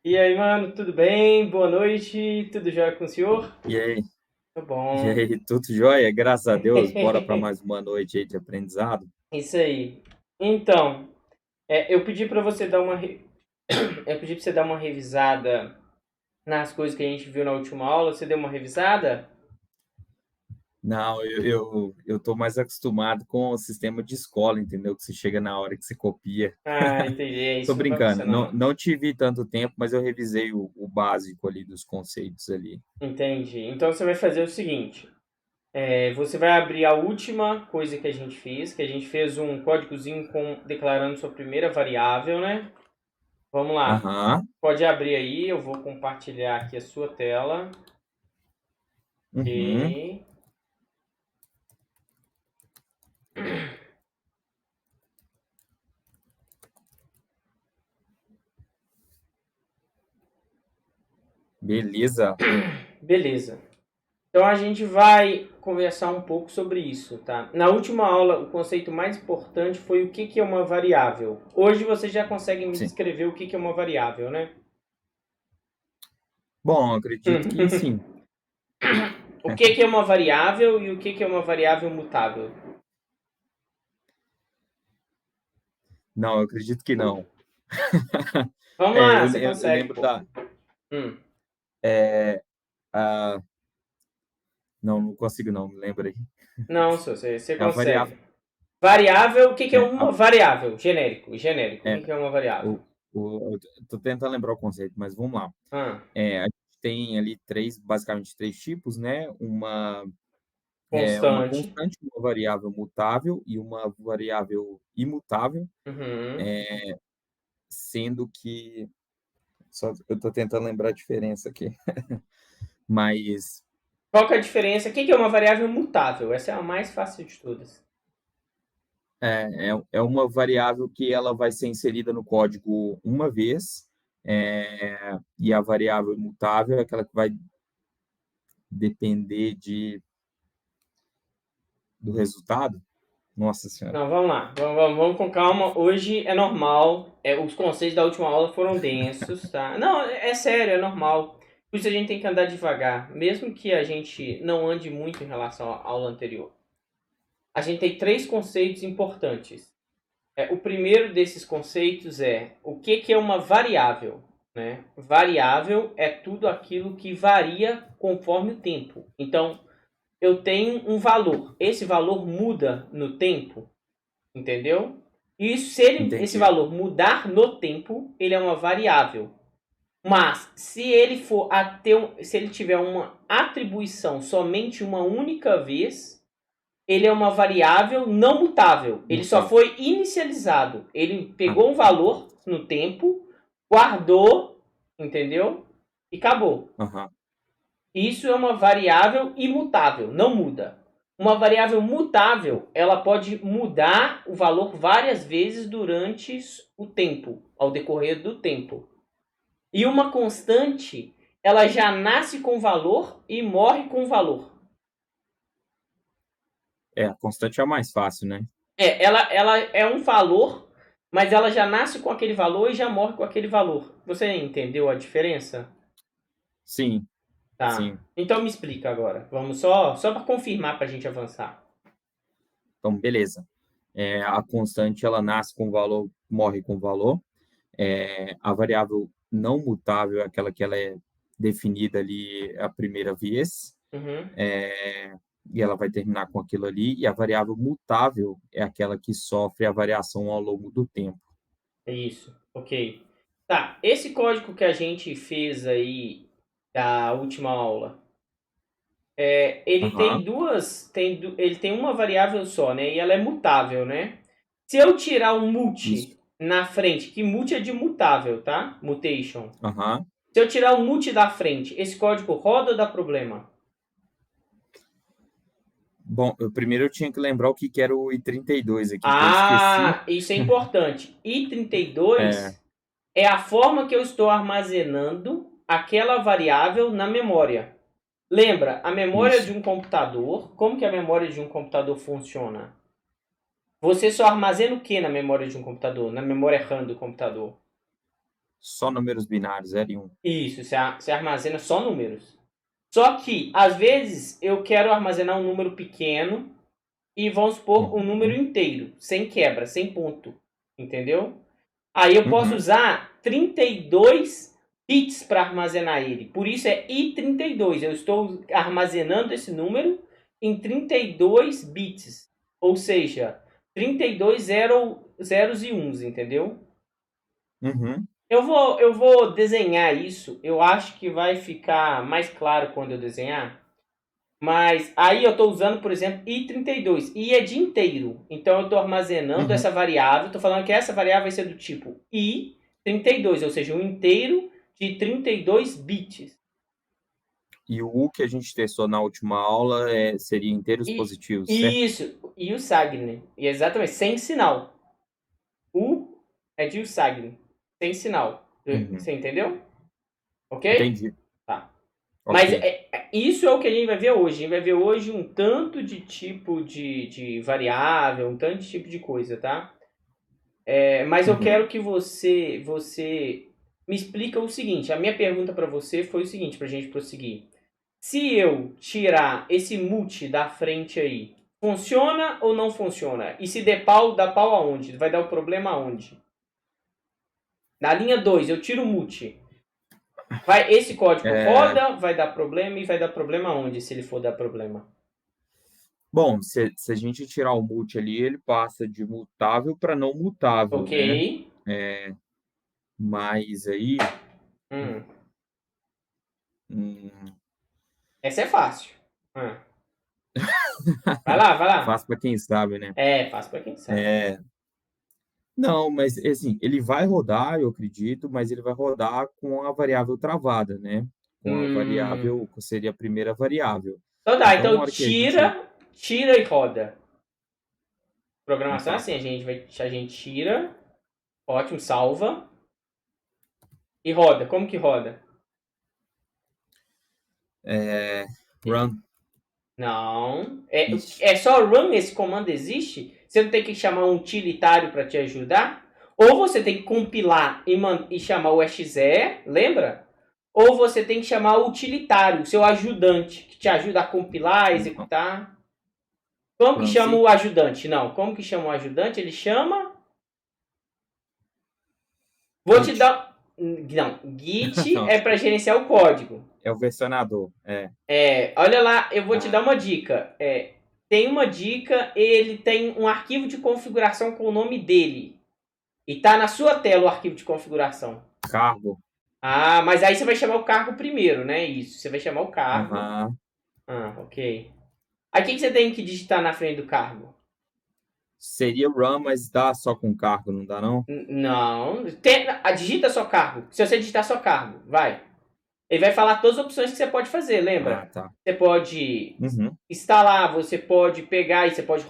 E aí, mano, tudo bem? Boa noite, tudo jóia com o senhor? E aí, Tá e bom. aí, tudo jóia? Graças a Deus. Bora para mais uma noite aí de aprendizado? Isso aí. Então, eu pedi pra você dar eu pedi pra você dar uma revisada nas coisas que a gente viu na última aula. Você deu uma revisada? Não, eu tô mais acostumado com o sistema de escola, entendeu? Que você chega na hora que você copia. Ah, entendi. Tô Isso não vai brincando, funcionar, não, não. não tive tanto tempo, mas eu revisei o básico ali dos conceitos ali. Entendi. Então você vai fazer o seguinte: você vai abrir a última coisa que a gente fez, um códigozinho declarando sua primeira variável, né? Vamos lá. Aham, Pode abrir aí, eu vou compartilhar aqui a sua tela. uhum, E beleza. beleza. Então a gente vai conversar um pouco sobre isso, tá? Na última aula, o conceito mais importante foi o que que é uma variável. Hoje você já consegue me Sim. descrever o que que é uma variável, né? Bom, acredito que sim. O que que é uma variável e o que que é uma variável mutável? Não, eu acredito que não. Vamos É, lá, eu, você eu consegue, lembro pô. da. Hum. Ah, não, não consigo não, me lembra aí. Não, senhor, você É a variável. consegue. Variável, o que que é É, uma variável? Genérico, genérico. O é, que que é uma variável? O, eu tô tentando lembrar o conceito, mas vamos lá. Ah, A gente tem ali basicamente três tipos, né? Uma constante. constante, uma variável mutável e uma variável imutável, Uhum. sendo que só eu tô tentando lembrar a diferença aqui, mas Qual que é a diferença? O que que é uma variável mutável? Essa é a mais fácil de todas. é uma variável que ela vai ser inserida no código uma vez, e a variável imutável é aquela que vai depender do resultado. Nossa senhora. Não, vamos lá. Vamos com calma. Hoje é normal. Os conceitos da última aula foram densos, tá? Não, é sério, é normal. Por isso a gente tem que andar devagar. Mesmo que a gente não ande muito em relação à aula anterior. A gente tem três conceitos importantes. O primeiro desses conceitos é o que que é uma variável, né? Variável é tudo aquilo que varia conforme o tempo. Então, eu tenho um valor. Esse valor muda no tempo, entendeu? E esse Entendi. valor mudar no tempo, ele é uma variável. Mas se ele tiver uma atribuição somente uma única vez, ele é uma variável não mutável. Ele só Mutável. foi inicializado. Ele Ah, pegou um tá. valor no tempo, guardou, entendeu? E acabou. Aham. Isso é uma variável imutável, não muda. Uma variável mutável, ela pode mudar o valor várias vezes durante o tempo, ao decorrer do tempo. E uma constante, ela já nasce com valor e morre com valor. A constante é a mais fácil, né? Ela é um valor, mas ela já nasce com aquele valor e já morre com aquele valor. Você entendeu a diferença? Sim, Tá. sim. Então me explica agora. Vamos só para confirmar para a gente avançar. Então, beleza. A constante, ela nasce com valor, morre com valor. A variável não mutável é aquela que ela é definida ali a primeira vez, Uhum. e ela vai terminar com aquilo ali. E a variável mutável é aquela que sofre a variação ao longo do tempo. Isso. Ok. Tá. Esse código que a gente fez aí da última aula, ele tem Aham, duas, ele tem uma variável só, né? E ela é mutável, né? Se eu tirar um isso. multi na frente, que multi é de mutável, tá? Mutation. Aham. Se eu tirar um multi da frente, esse código roda ou dá problema? Bom, primeiro eu tinha que lembrar o que que era o I32 aqui, que eu esqueci. Isso é importante. É, I32 é a forma que eu estou armazenando aquela variável na memória. Lembra, a memória de isso. um computador, como que a memória de um computador funciona? Você só armazena o que na memória de um computador? Na memória RAM do computador? Só números binários, 0 e 1. Isso, você armazena só números. Só que, às vezes, eu quero armazenar um número pequeno e, vamos supor, um número inteiro, sem quebra, sem ponto. Entendeu? Aí eu posso usar 32 bits para armazenar ele. Por isso é I32. Eu estou armazenando esse número em 32 bits. Ou seja, 32 zeros e uns, entendeu? Uhum. Eu vou desenhar isso. Eu acho que vai ficar mais claro quando eu desenhar. Mas aí eu estou usando, por exemplo, i32. I é de inteiro. Então eu estou armazenando essa variável. Estou falando que essa variável vai ser do tipo i32, ou seja, um inteiro de 32 bits. E o U que a gente testou na última aula seria inteiros positivos, certo? Isso. E o Sagni. E exatamente, sem sinal. U é de Usagni. Sem sinal. Você entendeu? Ok? Entendi. Tá. Mas Ok. isso é o que a gente vai ver hoje. A gente vai ver hoje um tanto de tipo de variável, um tanto de tipo de coisa, tá? Mas eu quero que você me explica o seguinte. A minha pergunta para você foi o seguinte, pra gente prosseguir. Se eu tirar esse multi da frente aí, funciona ou não funciona? E se der pau, dá pau aonde? Vai dar o problema aonde? Na linha 2, eu tiro o multi. Esse código roda, vai dar problema e vai dar problema aonde se ele for dar problema? Bom, se a gente tirar o multi ali, ele passa de mutável para não mutável, Ok. né? Mas aí, Hum. hum, Essa é fácil. Vai lá, vai lá. fácil para quem sabe, né? Fácil pra quem sabe. Não, mas assim, ele vai rodar, eu acredito, mas ele vai rodar com a variável travada, né? Com a Hum. variável, que seria a primeira variável. Então dá, Então, na então hora que a gente. tira e roda. Programação é Tá. assim, a gente tira, ótimo, salva e roda. Como que roda? Run. Não. Ixi. É só run, esse comando existe? Você não tem que chamar um utilitário para te ajudar? Ou você tem que compilar e chamar o exe, lembra? Ou você tem que chamar o utilitário, o seu ajudante, que te ajuda a compilar, Não. executar. Como que Run chama sim. o ajudante? Não, como que chama o ajudante? Ele chama. Vou te Git. dar. Não, Git Não, é para desculpa. gerenciar o código. É o versionador. É. Olha lá, eu vou te dar uma Ah, dica. Tem uma dica, ele tem um arquivo de configuração com o nome dele. E tá na sua tela o arquivo de configuração. cargo. Ah, mas aí você vai chamar o cargo primeiro, né? Isso, você vai chamar o cargo. Aham. Ah, ok. Aí o que você tem que digitar na frente do cargo? Seria run, mas dá só com cargo, não dá não? Não. Digita só cargo. Se você digitar só cargo, vai. Ele vai falar todas as opções que você pode fazer, Ah, lembra? tá. Você pode Uhum. instalar, você pode pegar e você pode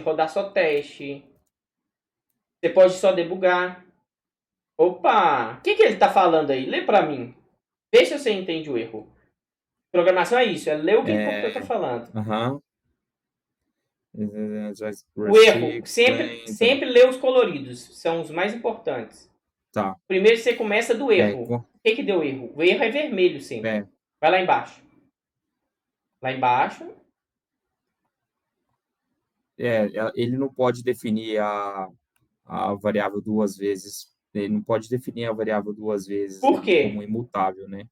rodar só teste, você pode só debugar. Opa! O que ele está falando aí? Lê para mim. Vê se você entende o erro. Programação é isso, é ler o que o computador está falando. Aham. O erro, Six, sempre lê os coloridos, são os mais importantes. tá. Primeiro você começa do É, erro. O que deu erro? O erro é vermelho sempre. é, Vai lá embaixo. Lá embaixo. ele não pode definir a variável duas vezes. Ele não pode definir a variável duas vezes Por ali como quê? imutável, né?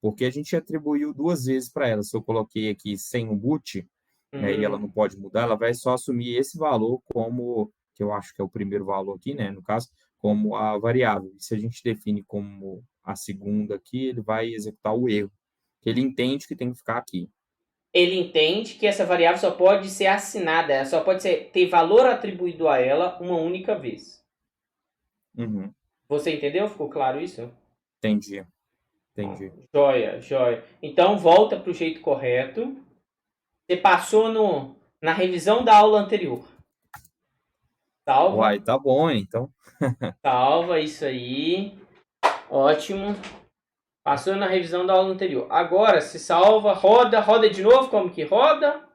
Porque a gente atribuiu duas vezes para ela. Se eu coloquei aqui sem o boot, e ela não pode mudar, ela vai só assumir esse valor como, que eu acho que é o primeiro valor aqui, né? No caso, como a variável. E se a gente define como a segunda aqui, ele vai executar o erro, que ele entende que tem que ficar aqui. Ele entende que essa variável só pode ser assinada, ela só pode ter valor atribuído a ela uma única vez. Uhum. Você entendeu? Ficou claro isso? Entendi, entendi. Joia, joia. Então volta para o jeito correto. Você passou na revisão da aula anterior. Uai, Salva, tá bom, então. salva isso aí. Ótimo. Passou na revisão da aula anterior. Agora se salva, roda de novo, como que roda?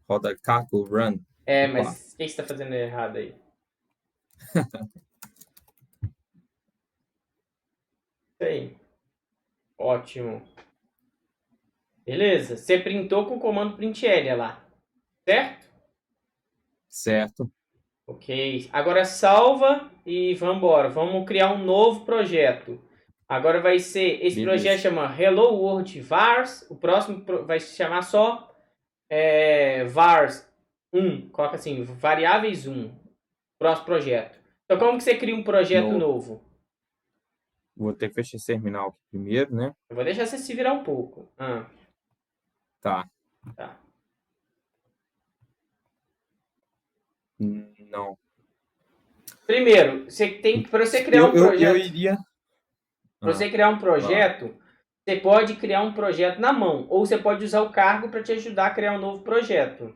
Roda Caco Run. Opa. Mas o que você está fazendo errado aí? Isso aí. Ótimo. Beleza. Você printou com o comando printl lá, certo? Certo. Ok. Agora salva e vamos embora. Vamos criar um novo projeto. Agora vai ser. Esse projeto Beleza. chama Hello World Vars. O próximo vai se chamar só Vars 1. Coloca assim, variáveis 1. Próximo projeto. Então, como que você cria um projeto No, novo? vou ter que fechar esse terminal aqui primeiro, né? Eu vou deixar você se virar um pouco. Tá. Tá. Não. Primeiro, você tem para você criar Eu, um eu, eu projeto. iria. Para Ah, você criar um vai lá. projeto, você pode criar um projeto na mão, ou você pode usar o cargo para te ajudar a criar um novo projeto.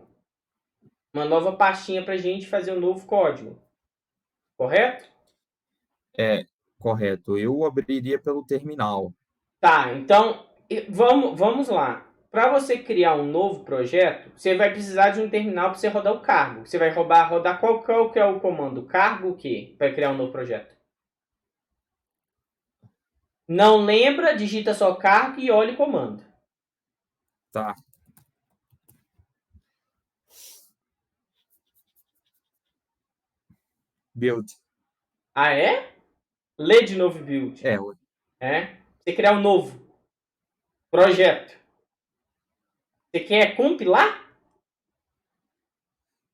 Uma nova pastinha para a gente fazer um novo código. Correto? É, correto. Eu abriria pelo terminal. Tá, então vamos lá. Para você criar um novo projeto, você vai precisar de um terminal para você rodar o cargo. Você vai rodar qual que é o comando? Cargo o quê? Para criar um novo projeto. Não lembra, digita só cargo e olha o comando. Tá. Build. Ah, é? Lê de novo build. É, É? Você criar um novo projeto. Você quer compilar?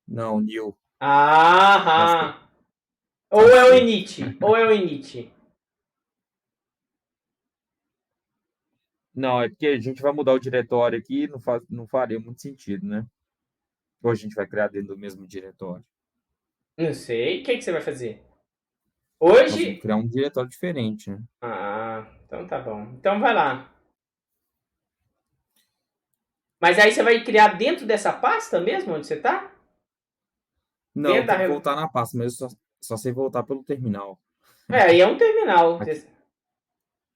não, new. Nossa, Ah! Ou é o achei. init. Ou é o init. Não, é porque a gente vai mudar o diretório aqui, não faria muito sentido, né? Ou a gente vai criar dentro do mesmo diretório. Não sei. O que você vai fazer? Nós vamos Hoje. criar um diretório diferente, né? Ah, então tá bom. Então vai lá. Mas aí você vai criar dentro dessa pasta mesmo, onde você tá? Não, Dentro da. tem que voltar na pasta, mas eu só sei voltar pelo terminal. Aí é um terminal. Aqui.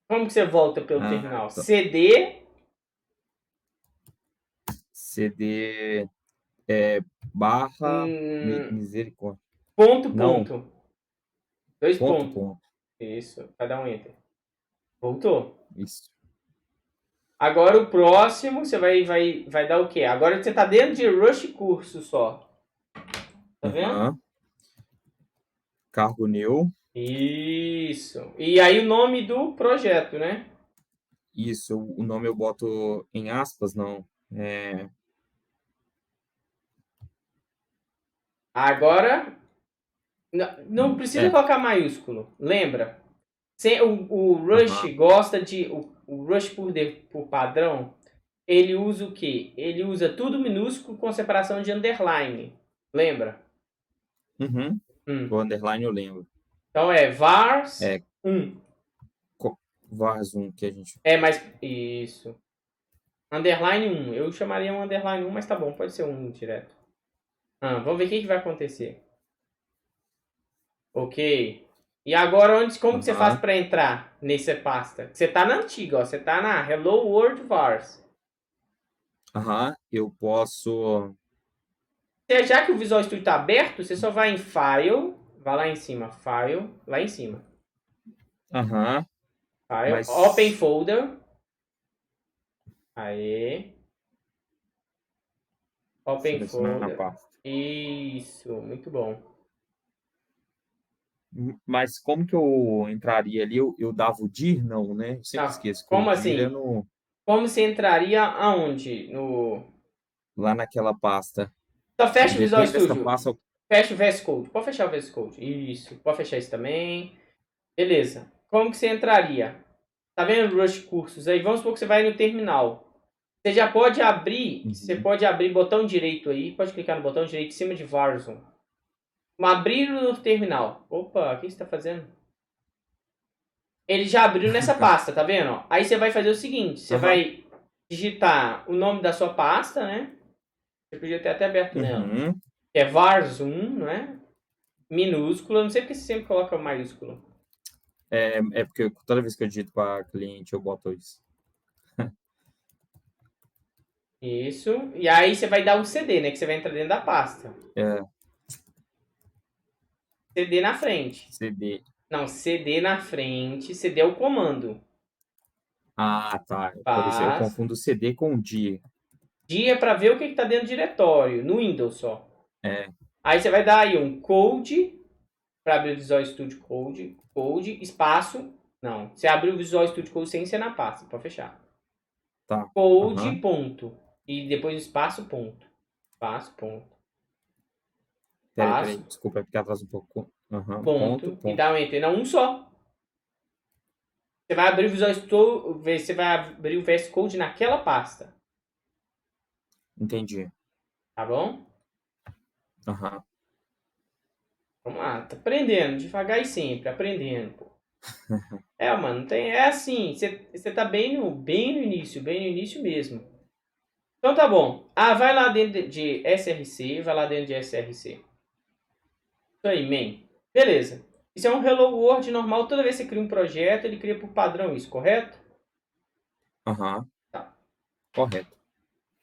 Como que você volta pelo Ah, terminal? tá. CD. CD barra Hum, misericórdia. ponto, Não, ponto. Dois ponto, pontos. ponto. Isso. Vai dar um enter. Voltou. Isso. Agora o próximo você vai dar o quê? Agora você tá dentro de Rush curso só. Tá vendo? Aham. Cargo new. Isso. E aí o nome do projeto, né? Isso, o nome eu boto em aspas, não. Agora não precisa É, colocar maiúsculo. Lembra? O Rush aham. gosta de. O Rush por padrão, ele usa o quê? Ele usa tudo minúsculo com separação de underline. Lembra? Uhum. O Hum. underline eu lembro. Então é vars É 1. vars 1 que a gente. É mais. Isso. Underline 1. Eu chamaria um underline 1, mas tá bom, pode ser um direto. Vamos ver o que vai acontecer. Ok. E agora, como que você faz Aham. para entrar nessa pasta? Você tá na antiga, ó. Você tá na Hello World Vars. Aham. Eu posso. Já que o Visual Studio está aberto, você só vai em File, vai lá em cima, File, lá em cima. Aham. File, Open Mas Folder. Aê. Open selecionar a Folder. pasta. Isso, muito bom. Mas como que eu entraria ali? Eu dava o dir? Não, né? Eu sempre Não, esqueço que o como dir é assim? Como você entraria aonde? lá naquela pasta. Só fecha o Visual Dentro dessa Studio. pasta. Fecha o VS Code. Pode fechar o VS Code. Isso. Pode fechar isso também. Beleza. Como que você entraria? Tá vendo o Rush Cursos aí? Vamos supor que você vai no terminal. Você já pode abrir. Você Uhum. pode abrir botão direito aí. Pode clicar no botão direito em cima de Varzum. Abrir no terminal. Opa, o que você está fazendo? Ele já abriu nessa pasta, tá vendo? Aí você vai fazer o seguinte. Você Aham. vai digitar o nome da sua pasta, né? Você podia ter até aberto nela. Uhum. Que é Varzum, não é? Minúsculo. Eu não sei porque você sempre coloca maiúsculo. É porque toda vez que eu digito para cliente, eu boto isso. Isso. E aí você vai dar um CD, né? Que você vai entrar dentro da pasta. É, CD na frente. CD. Não, CD na frente, CD é o comando. Ah, tá. Por isso eu Paz. confundo CD com dia. Dia é para ver o que está dentro do diretório, no Windows só. É, Aí você vai dar aí um code para abrir o Visual Studio Code, espaço. Não, você abriu o Visual Studio Code sem ser na pasta, para fechar. tá. Code, Aham. ponto. E depois espaço, ponto. Espaço, ponto. Peraí. Espaço, Desculpa, é porque atrasa um pouco. Aham. Ponto, ponto. E ponto. dá um enter. Não, um só. Você vai abrir o Visual Studio, você vai abrir o VS Code naquela pasta. Entendi. Tá bom? Aham. Vamos lá, tá aprendendo, devagar e sempre, aprendendo, pô. Mano, tem, é assim, você tá bem no início mesmo. Então tá bom. Ah, vai lá dentro de SRC, vai lá dentro de SRC. Isso aí, man. Beleza. Isso é um Hello World normal, toda vez que você cria um projeto, ele cria por padrão isso, correto? Aham. Tá. Correto.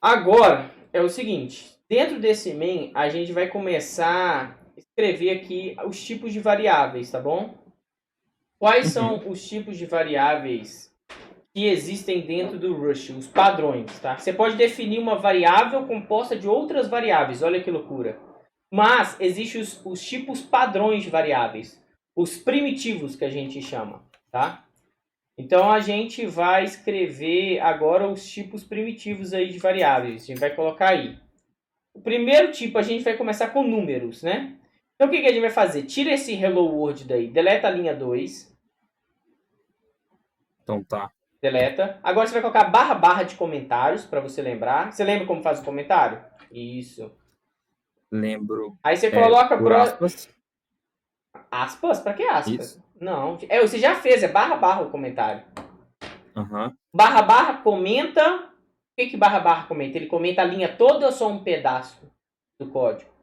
Agora, é o seguinte, dentro desse main, a gente vai começar a escrever aqui os tipos de variáveis, tá bom? Quais Uhum. são os tipos de variáveis que existem dentro do Rust, os padrões, tá? Você pode definir uma variável composta de outras variáveis, olha que loucura. Mas existem os tipos padrões de variáveis, os primitivos que a gente chama, tá? Então a gente vai escrever agora os tipos primitivos aí de variáveis. A gente vai colocar aí. O primeiro tipo a gente vai começar com números, né? Então o que a gente vai fazer? Tira esse Hello World daí, deleta a linha 2. Então tá. Deleta. Agora você vai colocar barra barra de comentários para você lembrar. Você lembra como faz o comentário? Isso. Lembro. Aí você coloca Por aspas. aspas? Para que aspas? Isso. Não. Você já fez, é barra barra o comentário. Aham. Barra barra comenta. O que barra barra comenta? Ele comenta a linha toda ou só um pedaço do código?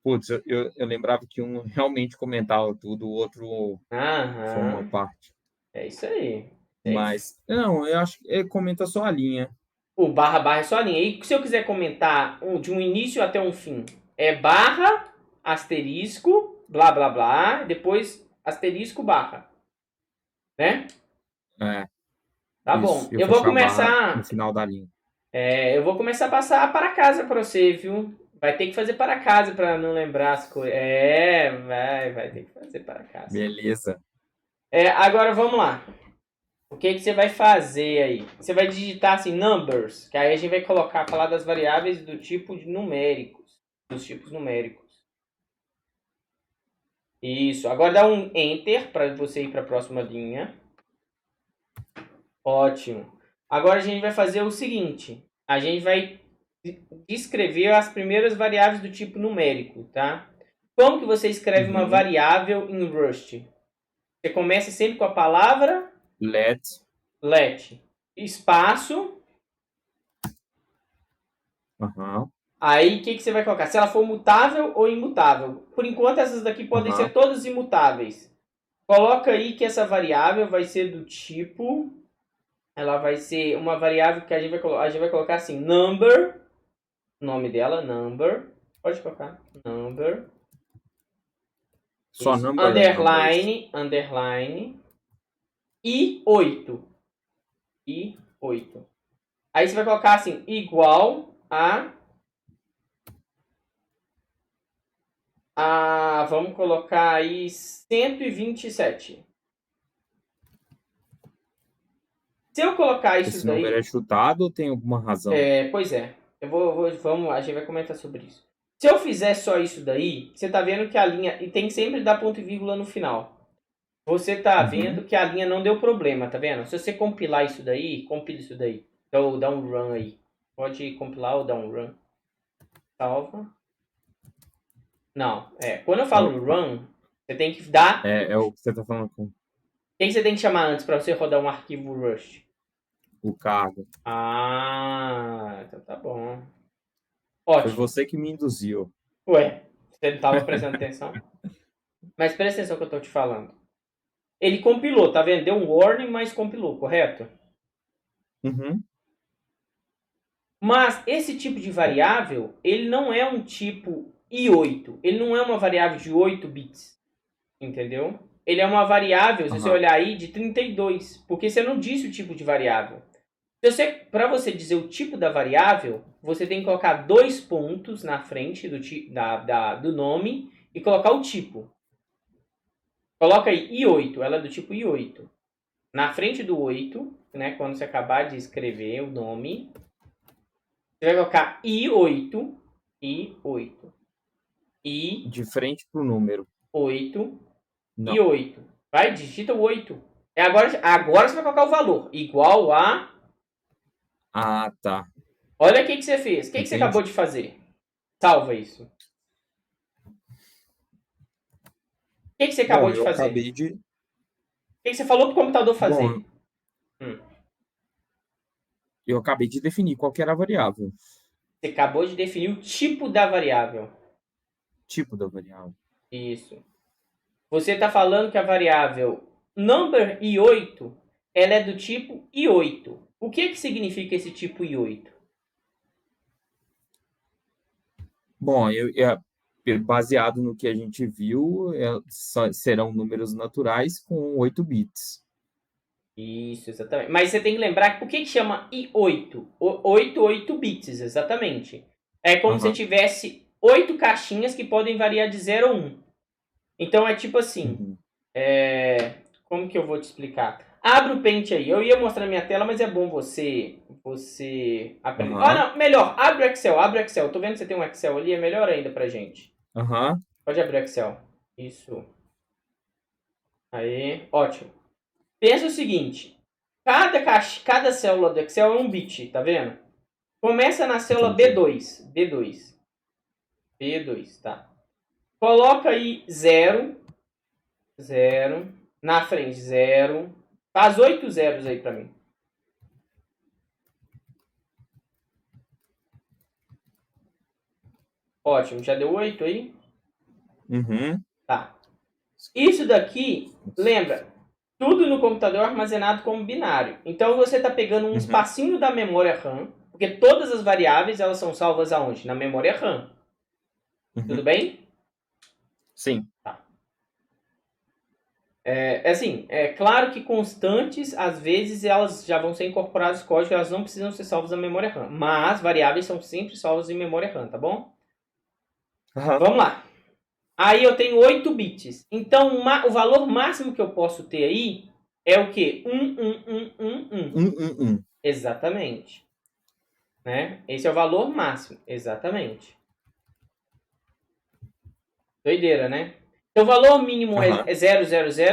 Putz, eu lembrava que um realmente comentava tudo, o outro só uma Aham. parte. É isso aí. É isso. Mas, não, eu acho que ele comenta só a linha. O barra barra é só a linha. E se eu quiser comentar de um início até um fim, é barra, asterisco, blá blá blá, depois asterisco barra. Né? É, Tá isso. bom. Eu Eu vou fechar a barra no começar. final da linha. Eu vou começar a passar para casa para você, viu? Vai ter que fazer para casa para não lembrar as coisas. Vai ter que fazer para casa. Beleza. Agora vamos lá. O que você vai fazer aí? Você vai digitar assim, numbers, que aí a gente vai falar das variáveis do tipo de numéricos, dos tipos numéricos. Isso. Agora dá um enter para você ir para a próxima linha. Ótimo. Agora a gente vai fazer o seguinte, a gente vai descrever as primeiras variáveis do tipo numérico, tá? Como que você escreve uma Uhum. variável em Rust? Você começa sempre com a palavra let, espaço. Aham. Aí, o que você vai colocar? Se ela for mutável ou imutável. Por enquanto, essas daqui podem ser Aham. todas imutáveis. Coloca aí que essa variável vai ser do tipo... Ela vai ser uma variável que a gente vai colocar assim, number, nome dela, number. Pode colocar, number. Só Isso. number ou numbers? Underline. E 8. E 8. Aí você vai colocar assim, igual vamos colocar aí 127. Se eu colocar isso Esse número é daí, chutado ou tem alguma razão? pois é, a gente vai comentar sobre isso. Se eu fizer só isso daí, você tá vendo que a linha, e tem que sempre dar ponto e vírgula no final. Você tá Uhum. vendo que a linha não deu problema, tá vendo? Se você compilar isso daí, compila isso daí. Então dá um run aí. Pode compilar ou dar um run. Salva. Não, quando eu falo Opa. run, você tem que dar. É o que você está falando com Quem você tem que chamar antes para você rodar um arquivo Rust? o cargo. Então tá bom. Foi Ótimo. você que me induziu. Ué, você não tava prestando atenção? Mas presta atenção que eu tô te falando. Ele compilou, tá vendo? Deu um warning, mas compilou, correto? Uhum. Mas esse tipo de variável, ele não é um tipo i8. Ele não é uma variável de 8 bits. Entendeu? Ele é uma variável, se você olhar aí, de 32. Porque você não disse o tipo de variável. Para você dizer o tipo da variável, você tem que colocar 2 pontos na frente do nome e colocar o tipo. Coloca aí i8, ela é do tipo i8. Na frente do 8, né, quando você acabar de escrever o nome, você vai colocar i8, i8, De frente pro número. i8, Não. i8. Vai, digita o 8. Agora você vai colocar o valor. Igual a... Ah, tá. Olha o que você fez. O que você acabou Entendi. de fazer? Salva isso. O que você acabou Bom, de eu fazer? acabei de. O que você falou pro computador Bom, fazer? eu acabei de definir qual que era a variável. Você acabou de definir o tipo da variável. Tipo da variável. Isso. Você está falando que a variável number i8, ela é do tipo i8. O que significa esse tipo i8? Bom, baseado no que a gente viu, serão números naturais com 8 bits. Isso, exatamente. Mas você tem que lembrar que por que chama i8? 8 bits, exatamente. É como se tivesse 8 caixinhas que podem variar de 0 a 1. Então é tipo assim. Uhum. Como que eu vou te explicar? Abre o Paint aí. Eu ia mostrar minha tela, mas é bom você aprender. Ah, não, melhor. Abre o Excel, abre o Excel. Tô vendo que você tem um Excel ali, é melhor ainda pra gente. Pode abrir o Excel. Isso. Aí, ótimo. Pensa o seguinte. Cada célula do Excel é um bit, tá vendo? Começa na célula Entendi. B2, tá. Coloca aí 0, 0, na frente 0. Faz 8 zeros aí pra mim. Ótimo, já deu 8 aí? Uhum. Tá. Isso daqui, lembra, tudo no computador é armazenado como binário. Então você está pegando um espacinho da memória RAM, porque todas as variáveis elas são salvas aonde? Na memória RAM. Tudo bem? Sim. Tá. É claro que constantes, às vezes, elas já vão ser incorporadas no código, elas não precisam ser salvas na memória RAM. Mas variáveis são sempre salvas em memória RAM, tá bom? Vamos lá. Aí eu tenho 8 bits. Então o valor máximo que eu posso ter aí é o quê? 1. Exatamente. Né? Esse é o valor máximo. Exatamente. Doideira, né? Então o valor mínimo é 000,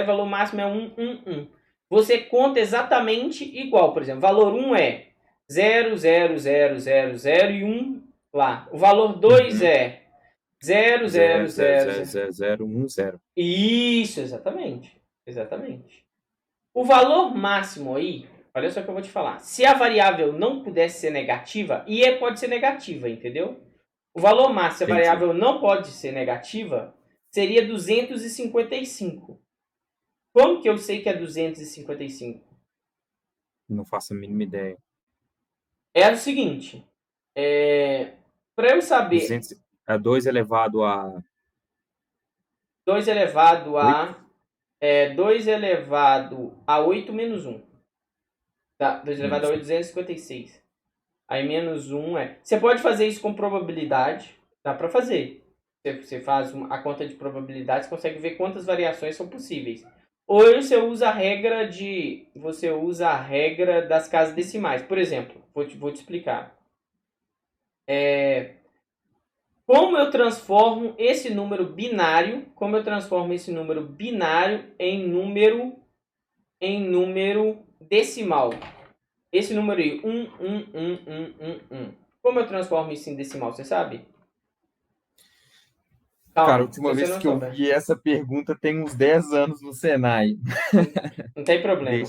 o valor máximo é 1. Você conta exatamente igual. Por exemplo, valor 1 é 00000 e 1 lá. O valor 2 é 00000. 0,00010. Isso, exatamente. Exatamente. O valor máximo aí, olha só o que eu vou te falar. Se a variável não pudesse ser negativa, e pode ser negativa, entendeu? O valor máximo, se a variável não pode ser negativa, seria 255. Como que eu sei que é 255? Não faço a mínima ideia. É o seguinte, para eu saber 200, é 2 elevado a 2 elevado 8? a 2 elevado a 8 menos 1. Tá, 2 elevado a 8, 256. Aí menos 1 é... Você pode fazer isso com probabilidade. Dá para fazer. Você faz a conta de probabilidade, você consegue ver quantas variações são possíveis. Ou você usa a regra das casas decimais. Por exemplo, vou te explicar. Como eu transformo esse número binário em número decimal? Esse número aí, 1. Como eu transformo isso em decimal, você sabe? Calma, Cara, a última se você vez não que eu souber. vi essa pergunta tem uns 10 anos no Senai. Não tem problema.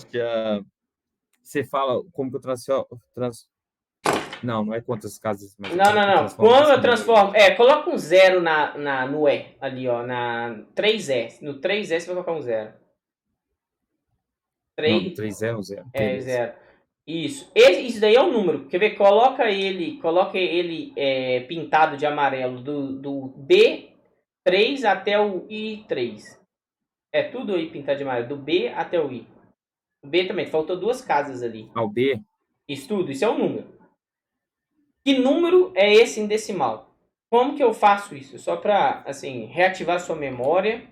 Você fala como que eu Não é quantas casas, mas é como que eu Não. transformo Quando esse eu número aí. transformo... coloca um zero no E, ali, ó, na 3E. No 3E você vai colocar um zero. Não, no 3, 300, beleza. zero. Isso. Isso daí é o número. Quer ver? Coloca ele pintado de amarelo do B3 até o I3. É tudo aí pintado de amarelo, do B até o I. O B também, faltou duas casas ali. Ao B? Isso tudo, isso é o número. Que número é esse em decimal? Como que eu faço isso? Só para, assim, reativar sua memória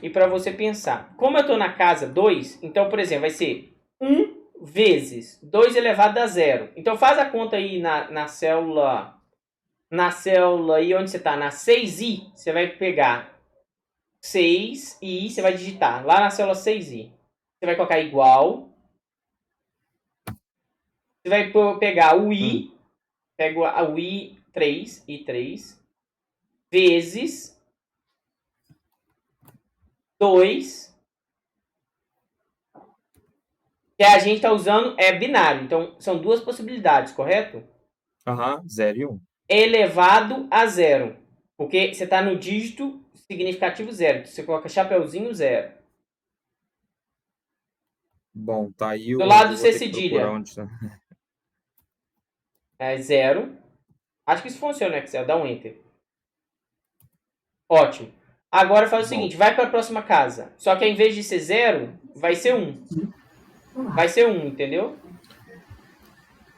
e para você pensar. Como eu estou na casa 2, então, por exemplo, vai ser 1 vezes 2 elevado a zero. Então, faz a conta aí na célula aí onde você está, na 6i, você vai pegar 6 e você vai digitar lá na célula 6i. Você vai colocar igual. Você vai pegar o i, pega o i3, vezes 2, que a gente está usando é binário. Então, são duas possibilidades, correto? Aham, 0 e 1. Elevado a zero. Porque você está no dígito significativo zero. Então, você coloca chapeuzinho zero. Bom, tá aí Do onde lado eu vou C ter que procurar cedilha onde tá. é zero. Acho que isso funciona no Excel. Dá um Enter. Ótimo. Agora faz o Bom. seguinte, vai para a próxima casa. Só que ao invés de ser zero, vai ser 1. Vai ser 1, entendeu?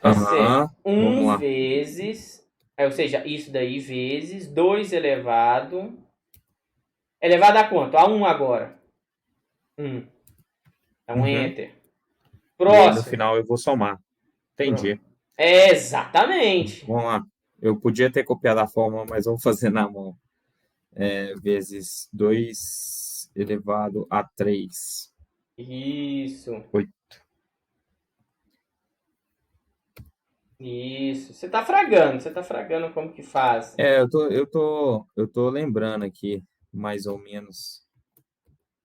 Vai ser Vamos 1 lá. vezes, ou seja, isso daí vezes 2 elevado. Elevado a quanto? A 1 agora. 1. Dá um Enter. E aí no Próximo. final eu vou somar. Entendi. Exatamente. Vamos lá. Eu podia ter copiado a fórmula, mas vou fazer na mão. Vezes 2 elevado a 3. Isso. 8. Isso. Você tá fragando como que faz. Eu tô lembrando aqui, mais ou menos.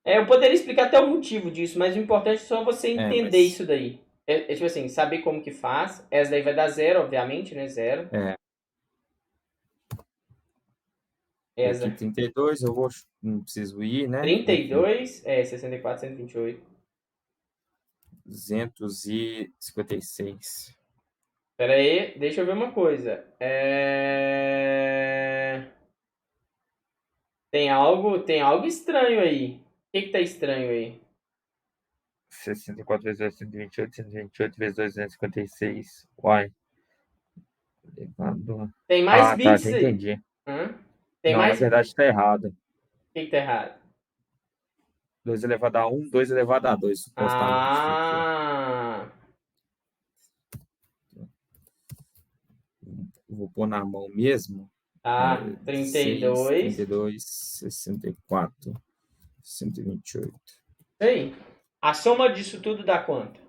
Eu poderia explicar até o motivo disso, mas o importante é só você entender Mas isso daí. Tipo assim, saber como que faz. Essa daí vai dar zero, obviamente, né? Zero. e aqui Essa 32, não preciso ir, né? Enfim, 32, 64, 128. 256. Pera aí, deixa eu ver uma coisa. Tem algo estranho aí. O que tá estranho aí? 64 vezes 2, 128, 128 vezes 256. Uai. Elevado. Tem mais Tá, bits já aí. entendi. Hã? Tem Não, na mais. O verdade tá errado. que tá errado? 2 elevado a 1, 2 elevado a 2, supostamente. Tem que... Ah, Vou pôr na mão mesmo. tá. 6, 32. 32, 64, 128. Aí. A soma disso tudo dá quanto?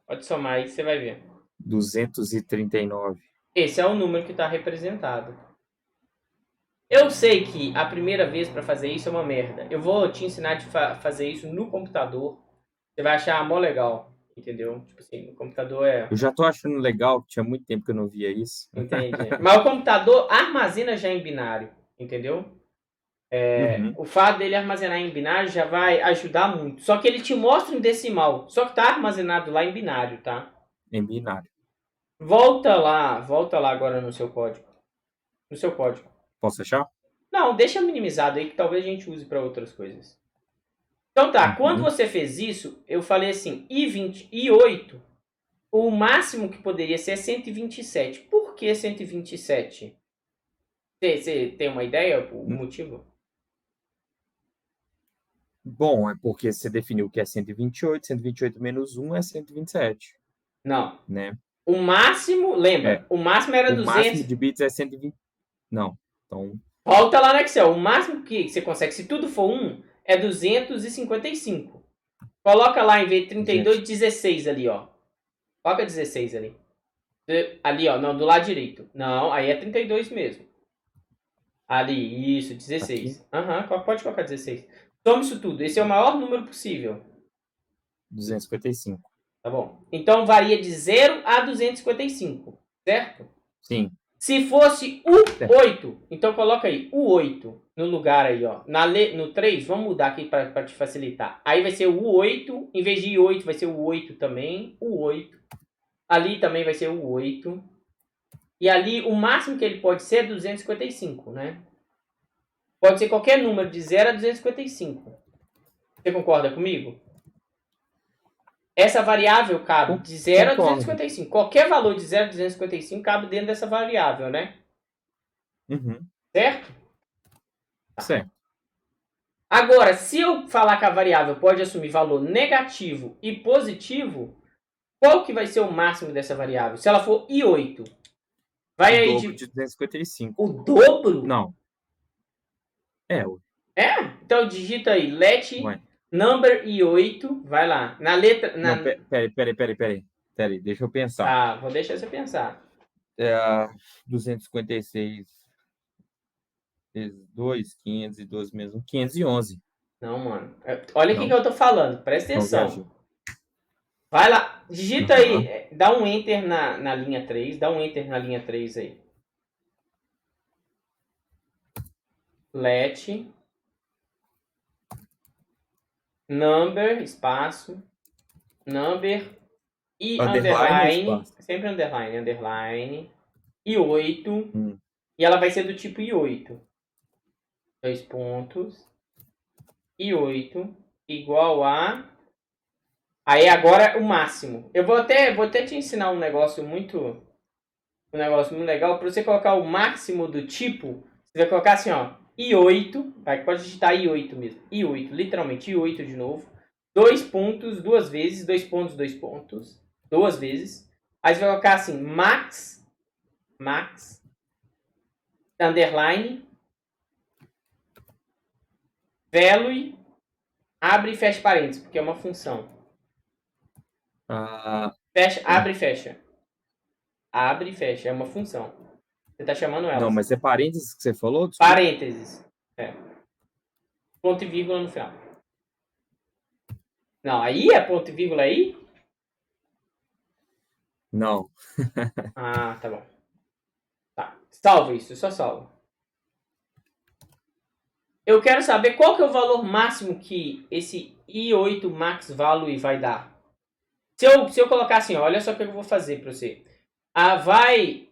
Pode somar aí que você vai ver. 239. Esse é o número que está representado. Eu sei que a primeira vez para fazer isso é uma merda. Eu vou te ensinar a fazer isso no computador. Você vai achar mó legal, entendeu? Tipo assim, o computador Eu já tô achando legal, tinha muito tempo que eu não via isso. Entende? Mas o computador armazena já em binário, entendeu? Uhum, O fato dele armazenar em binário já vai ajudar muito. Só que ele te mostra em decimal. Só que tá armazenado lá em binário, tá? em binário. Volta lá agora no seu código. No seu código. Posso achar? Não, deixa minimizado aí que talvez a gente use para outras coisas. Então tá, quando Uhum. você fez isso, eu falei assim, i20, i8, o máximo que poderia ser é 127. Por que 127? Você tem uma ideia, o motivo? Bom, é porque você definiu que é 128, 128 menos 1 é 127, Não. né? O máximo, É, lembra, o máximo era o máximo 200. de bits é 120. Não, então, Volta lá no Excel. O máximo que você consegue, se tudo for 1, é 255. Coloca lá em vez de 32, 200. 16 ali, ó. Coloca 16 ali. Ali, ó, não, do lado direito. Não, aí é 32 mesmo. Ali, isso, Aqui, 16. Aham, pode colocar 16. Toma isso tudo. Esse é o maior número possível. 255. Tá bom? Então varia de 0 a 255, certo? Sim. Se fosse o 8, então coloca aí o 8 no lugar aí, ó. No 3, vamos mudar aqui para te facilitar. Aí vai ser o 8, em vez de I8 vai ser o 8 também, o 8. Ali também vai ser o 8. E ali o máximo que ele pode ser é 255, né? Pode ser qualquer número de 0 a 255. Você concorda comigo? Essa variável cabe de 0 a 255. Qualquer valor de 0 a 255 cabe dentro dessa variável, né? Uhum. Certo? Tá. Certo. Agora, se eu falar que a variável pode assumir valor negativo e positivo, qual que vai ser o máximo dessa variável? Se ela for I8, vai o aí dobro de 255. O dobro? Não. É. Então digita aí, let number I8, vai lá. Na letra... Não, peraí, deixa eu pensar. Tá, vou deixar você pensar. 256 vezes 2, 512 mesmo, 511. Não, mano. Olha o que eu tô falando, presta atenção. Não, vai lá, digita aí, dá um enter na linha 3, dá um enter na linha 3 aí. Let number, espaço, number e underline, sempre underline, e 8, e ela vai ser do tipo I8. 2 pontos, I8 igual a... Aí agora o máximo. Eu vou até te ensinar um negócio muito legal. Para você colocar o máximo do tipo, você vai colocar assim, ó, I8, pode digitar I8 mesmo. I8, literalmente I8 de novo. 2 pontos, 2 vezes, 2 pontos, 2 pontos, 2 vezes. Aí você vai colocar assim, max, underline, value, abre e fecha parênteses, porque é uma função. Fecha, abre e fecha. Abre e fecha, é uma função. Você tá chamando ela. Não, mas é parênteses que você falou? Desculpa. Parênteses. Ponto e vírgula no final. Não, aí é ponto e vírgula aí? Não. Tá bom. Tá. Salva isso, só salva. Eu quero saber qual que é o valor máximo que esse I8 max value vai dar. Se eu colocar assim, olha só o que eu vou fazer para você. Vai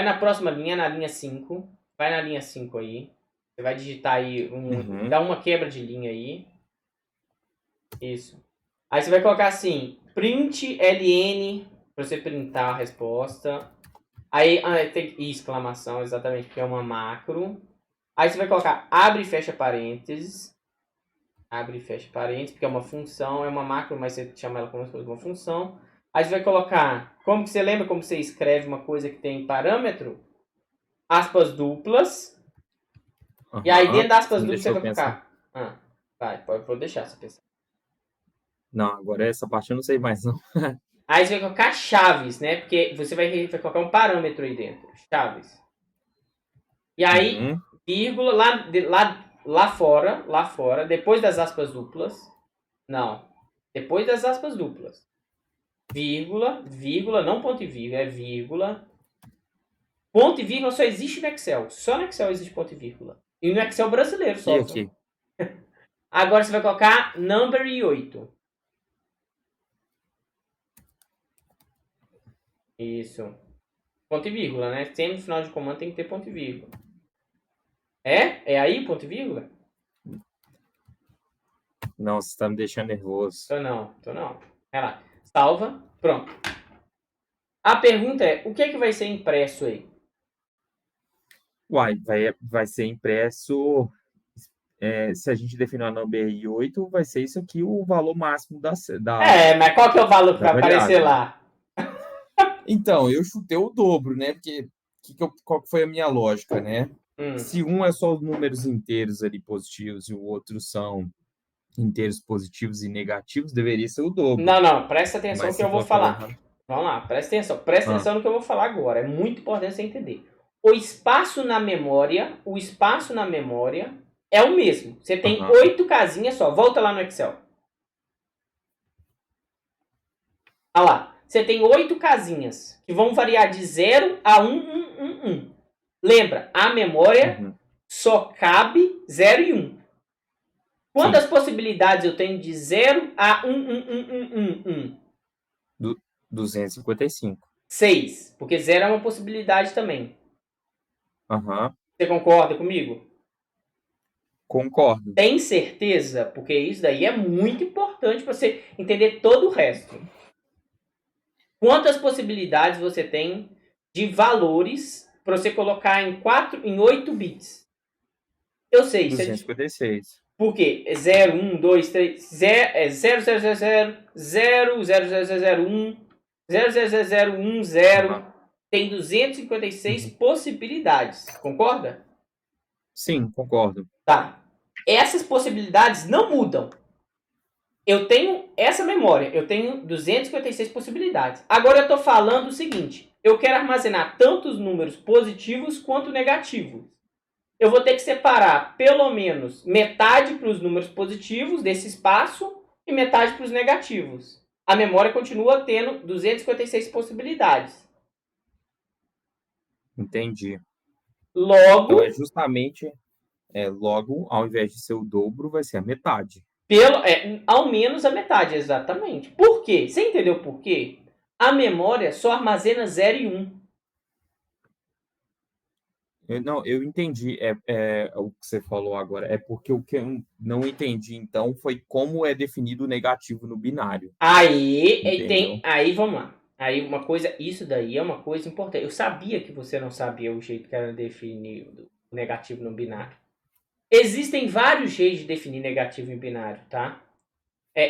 na próxima linha, na linha 5. Vai na linha 5 aí. Você vai digitar aí, dá uma quebra de linha aí. Isso. Aí você vai colocar assim, print ln, para você printar a resposta. Aí tem exclamação, exatamente, porque é uma macro. Aí você vai colocar abre e fecha parênteses. Abre e fecha parênteses, porque é uma função, é uma macro, mas você chama ela como se fosse uma função. Aí você vai colocar, como que você lembra como você escreve uma coisa que tem parâmetro? Aspas duplas. E aí dentro das aspas duplas você vai colocar... vou deixar você pensar. Não, agora essa parte eu não sei mais, não. Aí você vai colocar chaves, né? Porque você vai colocar um parâmetro aí dentro. Chaves. E aí, vírgula, lá fora, depois das aspas duplas. Não. Depois das aspas duplas. Vírgula, não ponto e vírgula, é vírgula. Ponto e vírgula só existe no Excel. Só no Excel existe ponto e vírgula. E no Excel brasileiro só. Okay. Agora você vai colocar number e 8. Isso. Ponto e vírgula, né? Sempre no final de comando tem que ter ponto e vírgula. É aí ponto e vírgula? Não, você tá me deixando nervoso. Tô não. Vai lá. Salva. Pronto. A pergunta é, o que é que vai ser impresso aí? Vai ser impresso... se a gente definir a number I8, vai ser isso aqui o valor máximo da mas qual que é o valor que vai aparecer lá? Então, eu chutei o dobro, né? Porque qual que foi a minha lógica, né? Se um é só os números inteiros ali positivos e o outro são inteiros positivos e negativos, deveria ser o dobro. Não, presta atenção no que eu vou falar. Vamos lá, presta atenção no que eu vou falar agora. É muito importante você entender. O espaço na memória é o mesmo. Você tem 8 casinhas só. Volta lá no Excel. Olha lá. você tem 8 casinhas, que vão variar de 0 a 1. Lembra, a memória só cabe 0 e 1. Quantas possibilidades eu tenho de 0 a 1? 255. 6, porque 0 é uma possibilidade também. Aham. Você concorda comigo? Concordo. Tem certeza? Porque isso daí é muito importante para você entender todo o resto. Quantas possibilidades você tem de valores para você colocar em 8 bits? Eu sei. 256. Por quê? 0, 1, 2, 3, 0, 0, 0, 0, 0, 0, 0, 0, 0, 0, 1, 0, 0, 0, 0, 1, 0. Tem 256 possibilidades. Concorda? Sim, concordo. Tá. Essas possibilidades não mudam. Eu tenho essa memória. Eu tenho 256 possibilidades. Agora eu estou falando o seguinte. Eu quero armazenar tanto os números positivos quanto negativos. Eu vou ter que separar pelo menos metade para os números positivos desse espaço e metade para os negativos. A memória continua tendo 256 possibilidades. Entendi. Logo, Então, é justamente, logo, ao invés de ser o dobro, vai ser a metade. ao menos a metade, exatamente. Por quê? Você entendeu por quê? A memória só armazena 0 e 1. Eu entendi o que você falou agora. É porque o que eu não entendi, então, foi como é definido o negativo no binário. Entendeu? Aí vamos lá. Aí isso daí é uma coisa importante. Eu sabia que você não sabia o jeito que era definido o negativo no binário. Existem vários jeitos de definir negativo em binário, tá?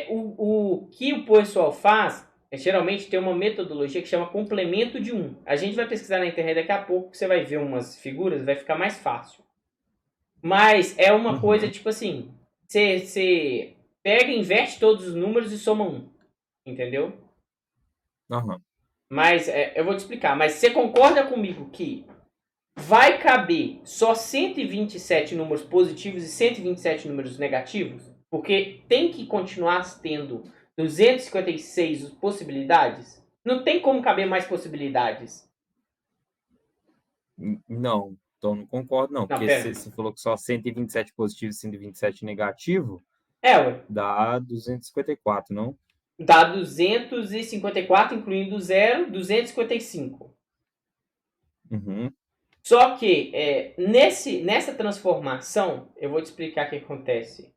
O que o pessoal faz geralmente tem uma metodologia que chama complemento de 1. A gente vai pesquisar na internet daqui a pouco, você vai ver umas figuras, vai ficar mais fácil. Mas é uma coisa tipo assim, você pega, inverte todos os números e soma 1. Entendeu? Mas eu vou te explicar. Mas você concorda comigo que vai caber só 127 números positivos e 127 números negativos? Porque tem que continuar tendo 256 possibilidades? Não tem como caber mais possibilidades. Não, então não concordo, não. Não, Porque pera. você falou que só 127 positivo e 127 negativo, Ué. dá 254, não? Dá 254, incluindo 0, 255. Só que nessa transformação, eu vou te explicar o que acontece.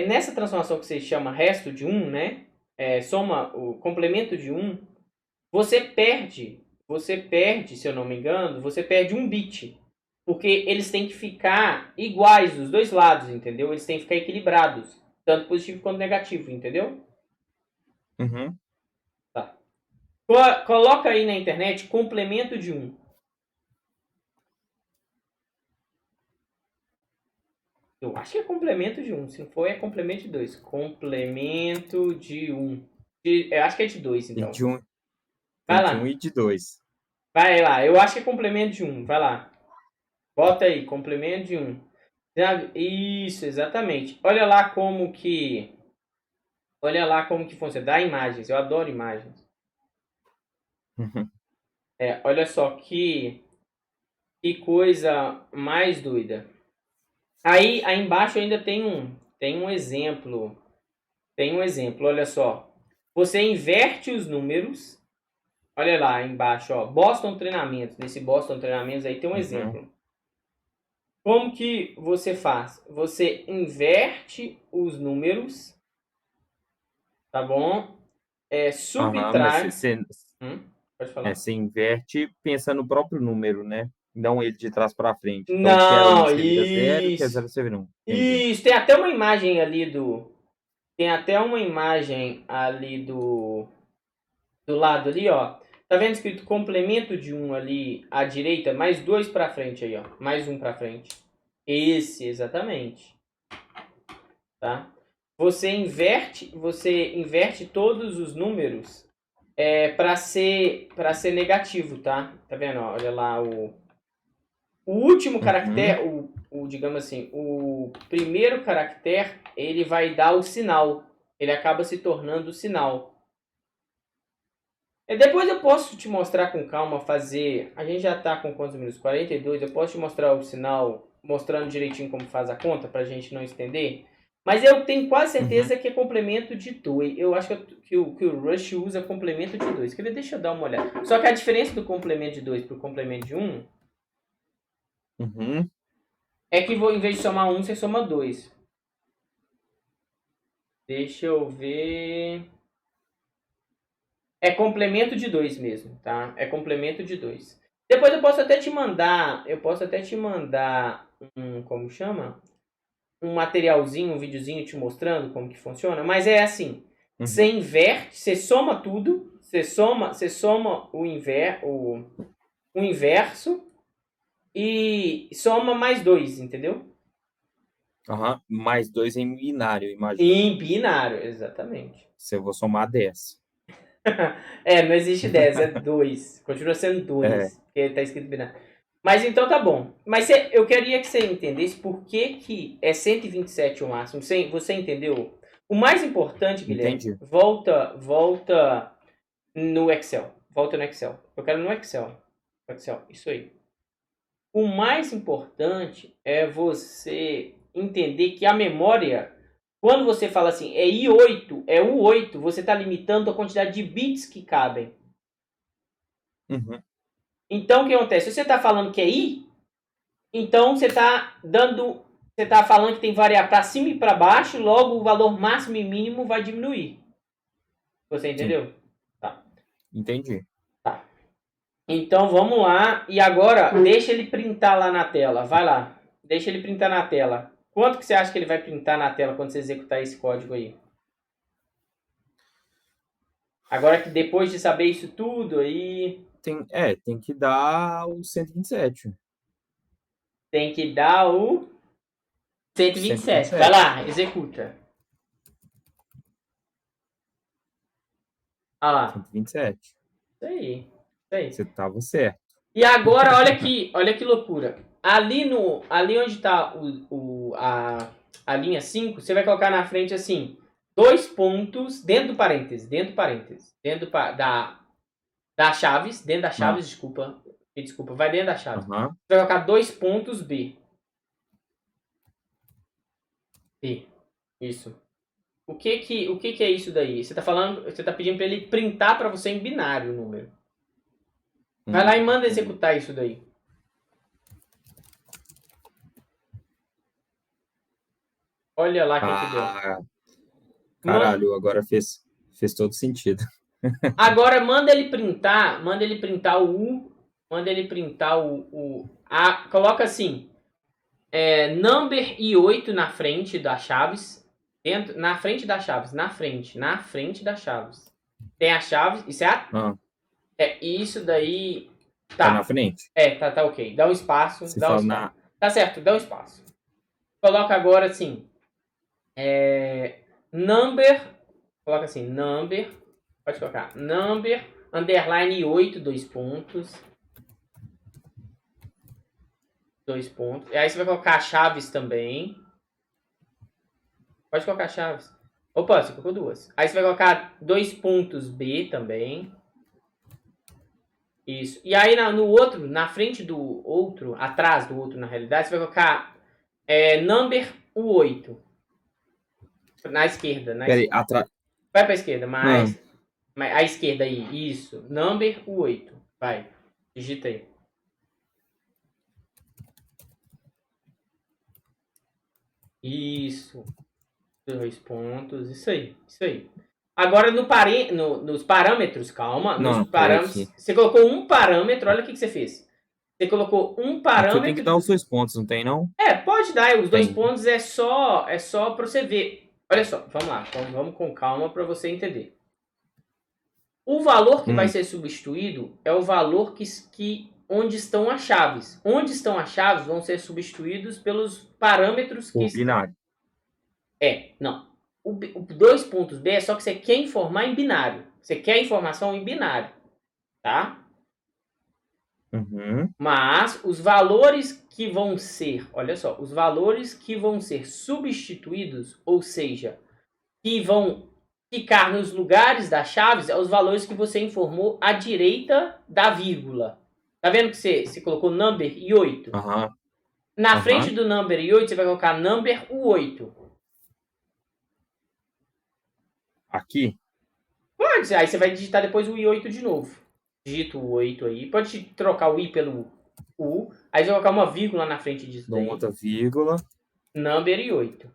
Nessa transformação que você chama resto de 1, né? Soma o complemento de 1, você perde, se eu não me engano, você perde 1 bit. Porque eles têm que ficar iguais dos dois lados, entendeu? Eles têm que ficar equilibrados, tanto positivo quanto negativo, entendeu? Tá. Coloca aí na internet complemento de 1. Eu acho que é complemento de 1. Se não for, é complemento de 2. Complemento de 1. Eu acho que é de 2, então. Tem de 1, Vai tem de lá. 1 e de 2. Vai lá. Eu acho que é complemento de 1. Vai lá. Bota aí. Complemento de 1. Isso, exatamente. Olha lá como que funciona. Dá imagens. Eu adoro imagens. Olha só que coisa mais doida. Aí embaixo ainda tem um exemplo. Olha só. Você inverte os números. Olha lá embaixo, ó. Boston Treinamentos. Nesse Boston Treinamentos aí tem um exemplo. Como que você faz? Você inverte os números. Tá bom? Subtrai. Pode falar. Você inverte pensando no próprio número, né? Não ele de trás para frente. Então, Não, que era 1 você vira 0, que é isso. 0 você vira 1. Isso, tem até uma imagem ali do lado ali, ó. Tá vendo escrito complemento de 1 ali à direita, mais 2 para frente aí, ó. Mais 1 para frente. Esse, exatamente. Tá? Você inverte todos os números para ser negativo, tá? Tá vendo? Ó, olha lá o último caractere, digamos assim, o primeiro caractere, ele vai dar o sinal. Ele acaba se tornando o sinal. Depois eu posso te mostrar com calma fazer. A gente já tá com quantos minutos? 42. Eu posso te mostrar o sinal mostrando direitinho como faz a conta pra gente não estender. Mas eu tenho quase Uhum. certeza que é complemento de 2. Eu acho que o Rush usa complemento de 2. Quer ver? Deixa eu dar uma olhada. Só que a diferença do complemento de 2 pro complemento de 1 Uhum. é que em vez de somar 1, você soma 2. Deixa eu ver. É complemento de 2 mesmo, tá? É complemento de 2. Depois eu posso até te mandar. Como chama? Um materialzinho, um videozinho te mostrando como que funciona. Mas é assim. Você Uhum. inverte, você soma tudo. Você soma o inverso e soma mais 2, entendeu? Aham. Mais 2 em binário, imagino. Em binário, exatamente. Se eu vou somar 10. Não existe 10, é 2. Continua sendo É, 2, porque tá escrito binário. Mas então tá bom. Mas eu queria que você entendesse por que é 127 o máximo. Você entendeu? O mais importante, Guilherme, entendi. volta no Excel. Volta no Excel. Eu quero no Excel. Excel, isso aí. O mais importante é você entender que a memória, quando você fala assim, é i8, é u8, você está limitando a quantidade de bits que cabem. Uhum. Então, o que acontece? Se você está falando que é i, então você está dando. Você está falando que tem que variar para cima e para baixo, logo o valor máximo e mínimo vai diminuir. Você Sim, entendeu? Tá. entendi. Tá. Então vamos lá. E agora, deixa ele printar lá na tela. Vai lá. Deixa ele printar na tela. Quanto que você acha que ele vai printar na tela quando você executar esse código aí? Agora que depois de saber isso tudo aí, Tem que dar o 127. tem que dar o 127. Vai 127. lá, executa. Olha lá. 127. Isso aí. Isso aí. Você estava certo. E agora, olha que loucura. Ali onde está a linha 5, você vai colocar na frente assim, 2 pontos dentro do parêntese, das chaves, dentro das Ah, chaves, desculpa, vai dentro das chaves. aham. Você vai colocar 2 pontos B. B. Isso. O que é isso daí? Você tá pedindo para ele printar para você em binário o número. Vai lá e manda executar isso daí. Olha lá o que deu. Ah, Man- caralho, agora fez todo sentido. Agora manda ele printar o U, manda ele printar coloca assim, number e 8 na frente das chaves, na frente das chaves, na frente das chaves. Tem as chaves, Ah, isso daí, tá na tá, frente. tá ok, dá um espaço, Você dá um fala espaço, na. tá certo, dá um espaço. Coloca agora assim, number, coloca assim, number, pode colocar, number, underline 8, 2 pontos, 2 pontos. E aí você vai colocar chaves também. Pode colocar chaves. Opa, você colocou 2. Aí você vai colocar 2 pontos B também. Isso. E aí no outro, na frente do outro, atrás do outro na realidade, você vai colocar number u8. Na esquerda, Peraí, atrás. Vai pra esquerda, Ah, mais a esquerda aí. Isso. Number u8. Vai. Digita aí. Isso. 2 pontos. Isso aí. Isso aí. Agora nos parâmetros, calma. Nos não, peraí parâmetros. aqui. Você colocou um parâmetro, olha o que você fez. Você colocou um Aqui eu tenho que parâmetro. dar os 2 pontos, não tem, não? Pode dar. Os dois Tem. pontos é só para você ver. Olha só, vamos lá. Então, vamos com calma para você entender. O valor que vai Hum, ser substituído é o valor onde estão as chaves. Onde estão as chaves vão ser substituídos pelos parâmetros que o binário. não. O 2 pontos B é só que você quer informar em binário. Você quer informação em binário, tá? Uhum. Mas os valores que vão ser, olha só, os valores que vão ser substituídos, ou seja, que vão ficar nos lugares das chaves é os valores que você informou à direita da vírgula. Tá vendo que você colocou number e 8? Aham. Na Aham. frente do number e 8, você vai colocar number o 8. Aqui? Pode, aí você vai digitar depois o i8 de novo. Digita o 8 aí. Pode trocar o i pelo u. Aí você vai colocar uma vírgula na frente disso Dou daí. outra vírgula. Number e 8.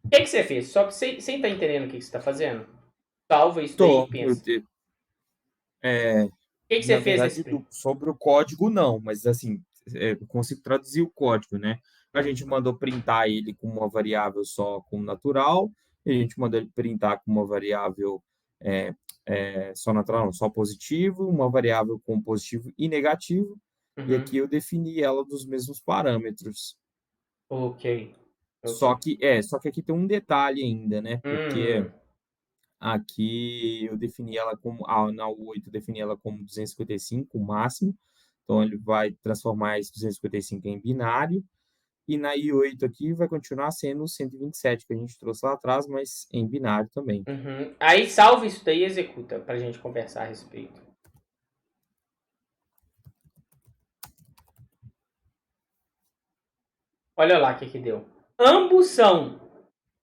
O que você fez? Só que você tá entendendo o que você tá fazendo? Salva isso daí e pensa. O que você Na fez verdade, sobre o código, não, mas assim, eu consigo traduzir o código, né? A gente mandou printar ele com uma variável só com natural, e a gente mandou ele printar com uma variável só natural, não, só positivo, uma variável com positivo e negativo, e aqui eu defini ela dos mesmos parâmetros. Ok. Só que aqui tem um detalhe ainda, né? Porque aqui eu defini ela como, na U8 eu defini ela como 255, o máximo. Então ele vai transformar esse 255 em binário. E na I8 aqui vai continuar sendo o 127 que a gente trouxe lá atrás, mas em binário também. Aí salva isso daí e executa pra gente conversar a respeito. Olha lá o que deu. Ambos são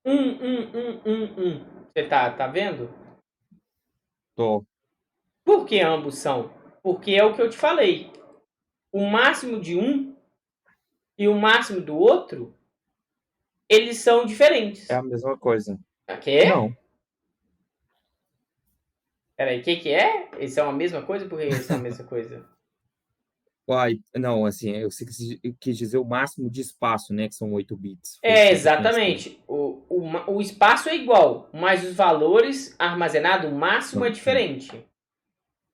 1, 1, 1, 1, 1. Você tá vendo? Tô. Por que ambos são? Porque é o que eu te falei. O máximo de um e o máximo do outro, eles são diferentes. É a mesma coisa. Quê? Não. Peraí, o que é? Eles são a mesma coisa? Por que eles são a mesma coisa? Uai, não, assim, eu quis dizer o máximo de espaço, né? Que são 8 bits. Exatamente. O espaço é igual, mas os valores armazenados, o máximo é diferente.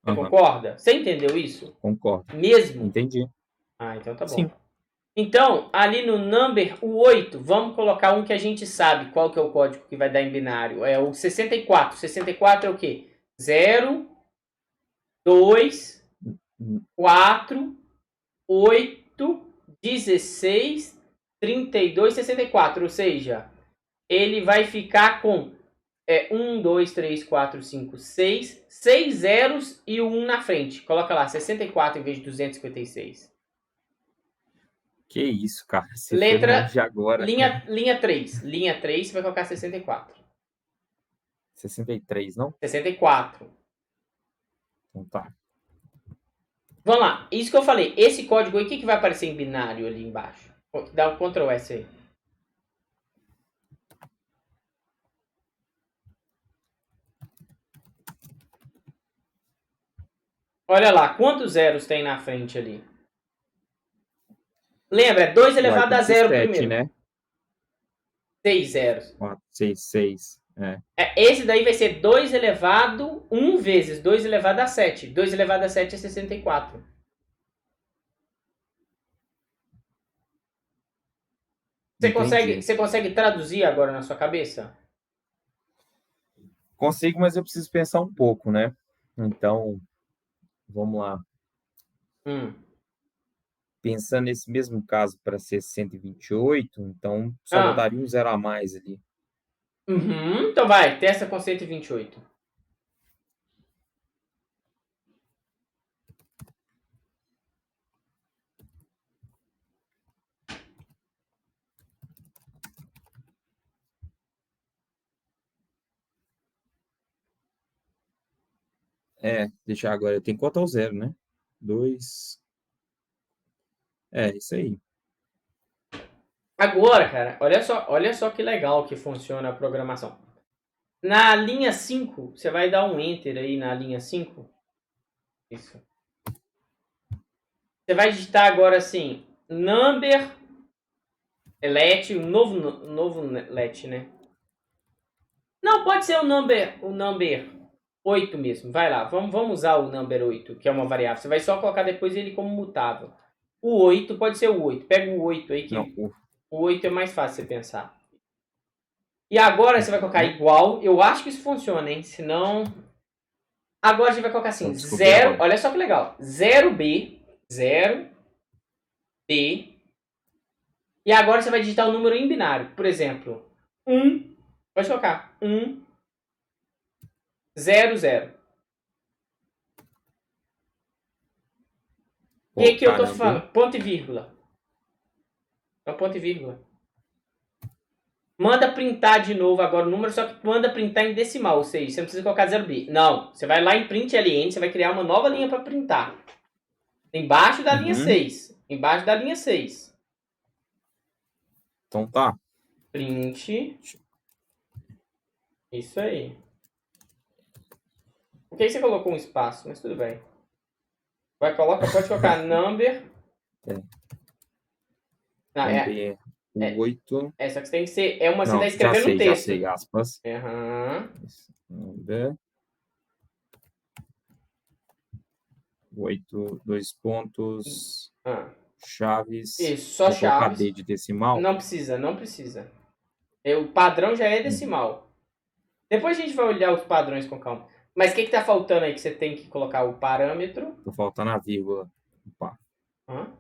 Você concorda? Você entendeu isso? Concordo. Mesmo? Entendi. Então tá bom. Sim. Então, ali no number, o 8, vamos colocar um que a gente sabe qual que é o código que vai dar em binário. É o 64. 64 é o quê? 0, 2, 4, 8, 16, 32, 64. Ou seja, ele vai ficar com 1, 2, 3, 4, 5, 6. 6 zeros e o 1 na frente. Coloca lá, 64 em vez de 256. Que isso, cara. Você Letra, foi longe agora. linha 3. Linha 3, você vai colocar 64. 63, não? 64. Então tá. Vamos lá. Isso que eu falei. Esse código aí, o que vai aparecer em binário ali embaixo? Dá um Ctrl S aí. Olha lá, quantos zeros tem na frente ali? Lembra, é 2 elevado a 0 7, primeiro. né? 6 zeros. 4, 6, 6. Esse daí vai ser 2 elevado 1 vezes 2 elevado a 7. 2 elevado a 7 é 64. Você consegue traduzir agora na sua cabeça? Consigo, mas eu preciso pensar um pouco, né? Então, vamos lá. Pensando nesse mesmo caso para ser 128, então só botaria um zero a mais ali. Então vai, testa com 128. Deixar agora. Eu tenho que contar o zero, né? 2. Isso aí. Agora, cara, olha só que legal que funciona a programação. Na linha 5, você vai dar um Enter aí na linha 5. Isso. Você vai digitar agora assim, number let, um novo let, né? Não, pode ser o number 8 mesmo. Vai lá, vamos usar o number 8, que é uma variável. Você vai só colocar depois ele como mutável. O 8 pode ser o 8. Pega o 8 aí, que o 8 é mais fácil você pensar. E agora você vai colocar igual. Eu acho que isso funciona, hein? Senão... Agora a gente vai colocar assim, 0... Olha só que legal. 0B, 0B. E agora você vai digitar o número em binário. Por exemplo, Pode colocar. 1, 0, 0. O que Pô, que eu tô caramba, falando? hein? Ponto e vírgula. É um ponto e vírgula. Manda printar de novo agora o número, só que manda printar em decimal, ou seja, você não precisa colocar 0B. Não, você vai lá em print LN, você vai criar uma nova linha para printar. Embaixo da linha Uhum. 6. Embaixo da linha 6. Então tá. Print. Isso aí. Por que você colocou um espaço? Mas tudo bem. Pode colocar number. É, Não, number é, 8. só que você tem que ser. É uma você está Não, escrevendo um já texto. sei, aspas. Aham. Number 8, 2 pontos, Ah. chaves. Isso, só Vou colocar chaves. D de decimal. Não precisa, não precisa. O padrão já é decimal. Depois a gente vai olhar os padrões com calma. Mas o que tá faltando aí que você tem que colocar o parâmetro? Tô faltando a vírgula. Opa. Hã?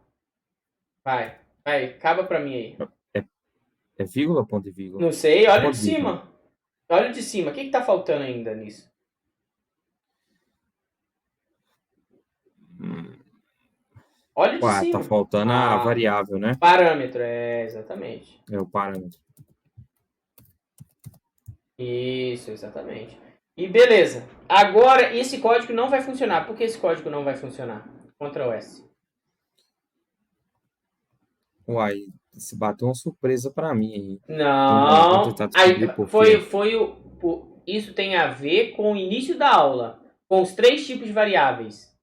Vai, acaba pra mim aí. É, é vírgula ou ponto e vírgula? Não sei, olha de Ponto e vírgula. cima. Olha de cima. O que tá faltando ainda nisso? Olha de Ué, cima. tá faltando a variável, né? Parâmetro, exatamente. É o parâmetro. Isso, exatamente. E beleza. Agora esse código não vai funcionar. Por que esse código não vai funcionar? Ctrl S. Uai, se bateu uma surpresa pra mim aí. Vou Não. tentar Aí, descobrir por quê. isso tem a ver com o início da aula. Com os 3 tipos de variáveis.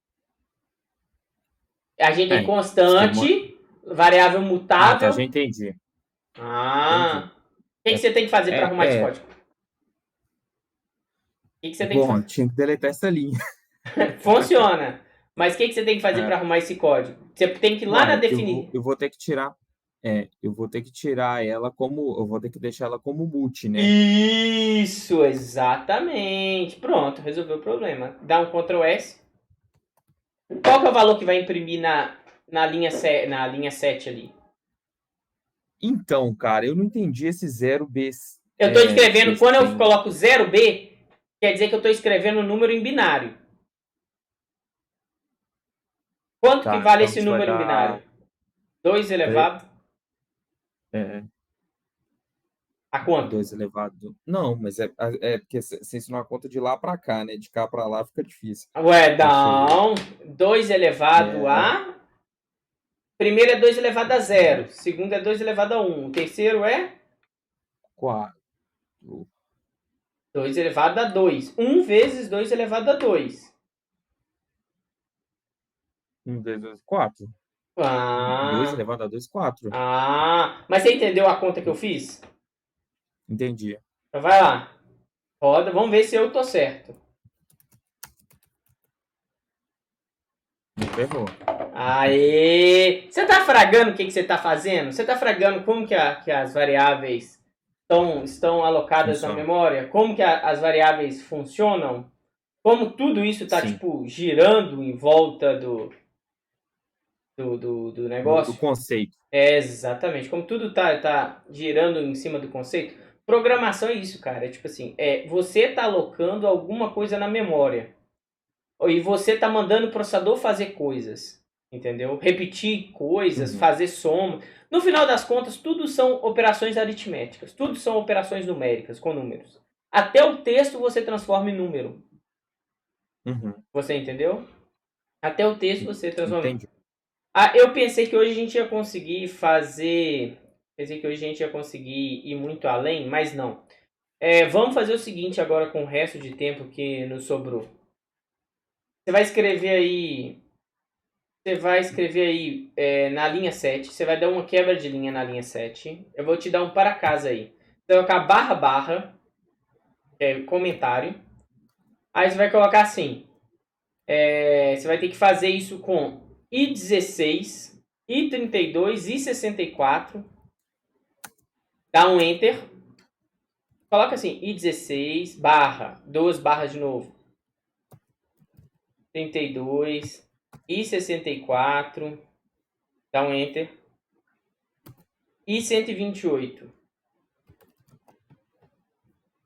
A gente tem constante, variável Ah, tá, mutável. já entendi. Ah. Entendi. O que você tem que fazer para arrumar esse código? O que você tem que Bom, fazer? tinha que deletar essa linha. Funciona. Mas o que você tem que fazer para arrumar esse código? Você tem que ir lá na Uai, definir. eu vou ter que tirar. Eu vou ter que tirar ela como. Eu vou ter que deixar ela como multi, né? Isso, exatamente. Pronto, resolveu o problema. Dá um Ctrl S. Qual que é o valor que vai imprimir na linha 7 ali? Então, cara, eu não entendi esse 0B. Eu estou escrevendo, quando eu Tem. coloco 0B, quer dizer que eu estou escrevendo um número em binário. Quanto que Tá, vale então esse isso vai número em dar. binário? 2 elevado É, a quanto? 2 elevado. Não, mas é porque você ensinou a conta de lá pra cá, né? De cá pra lá fica difícil. Ué, Deixa eu ver. não. 2 elevado É, a... Primeiro é 2 elevado a 0. Segundo é 2 elevado a 1. O terceiro é 4. 2 elevado a 2. 1 vezes 2 elevado a 2. 1, 2, 2, 4. 2 Ah, elevado a 2, 4. mas você entendeu a conta que eu fiz? Entendi. Então vai lá. Roda, vamos ver se eu tô certo. Me ferrou. Aê! Você tá fragando o que você tá fazendo? Você tá fragando como que as variáveis estão alocadas na Funciona. memória? Como que as variáveis funcionam? Como tudo isso tá, Sim. tipo, girando em volta do Do negócio? conceito. Exatamente. Como tudo tá girando em cima do conceito. Programação é isso, cara. É tipo assim, você tá alocando alguma coisa na memória. E você tá mandando o processador fazer coisas. Entendeu? Repetir coisas, fazer soma. No final das contas, tudo são operações aritméticas. Tudo são operações numéricas, com números. Até o texto você transforma em número. Você entendeu? Até o texto você transforma. Entendi. Eu pensei que hoje a gente ia conseguir fazer. Pensei que hoje a gente ia conseguir ir muito além, mas não. Vamos fazer o seguinte agora com o resto de tempo que nos sobrou. Você vai escrever aí. Na linha 7. Você vai dar uma quebra de linha na linha 7. Eu vou te dar um para casa aí. Você vai colocar barra barra. Comentário. Aí você vai colocar assim. Você vai ter que fazer isso com i16, i32, i64. Dá um enter. Coloca assim, i16, barra, 2 barras de novo. 32, i64. Dá um enter. I128.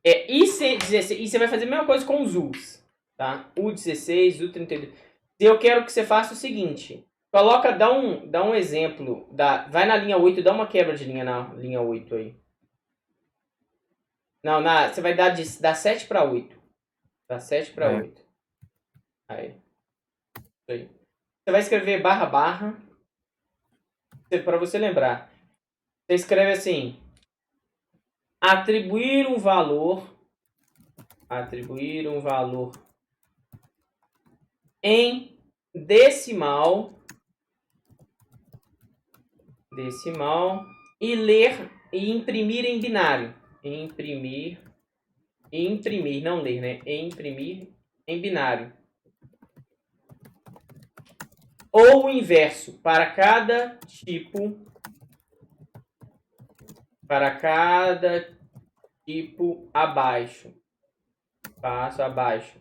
IC16, e você vai fazer a mesma coisa com os U's, tá? U16, U32. Eu quero que você faça o seguinte, dá um exemplo, vai na linha 8, dá uma quebra de linha na linha 8 aí. Não, você vai dar da 7 para 8. Da 7 para 8. Aí. Isso aí. Você vai escrever barra barra, para você lembrar. Você escreve assim, atribuir um valor em decimal e ler e imprimir em binário. Imprimir, não ler, né? Imprimir em binário. Ou o inverso, para cada tipo abaixo. Passo abaixo.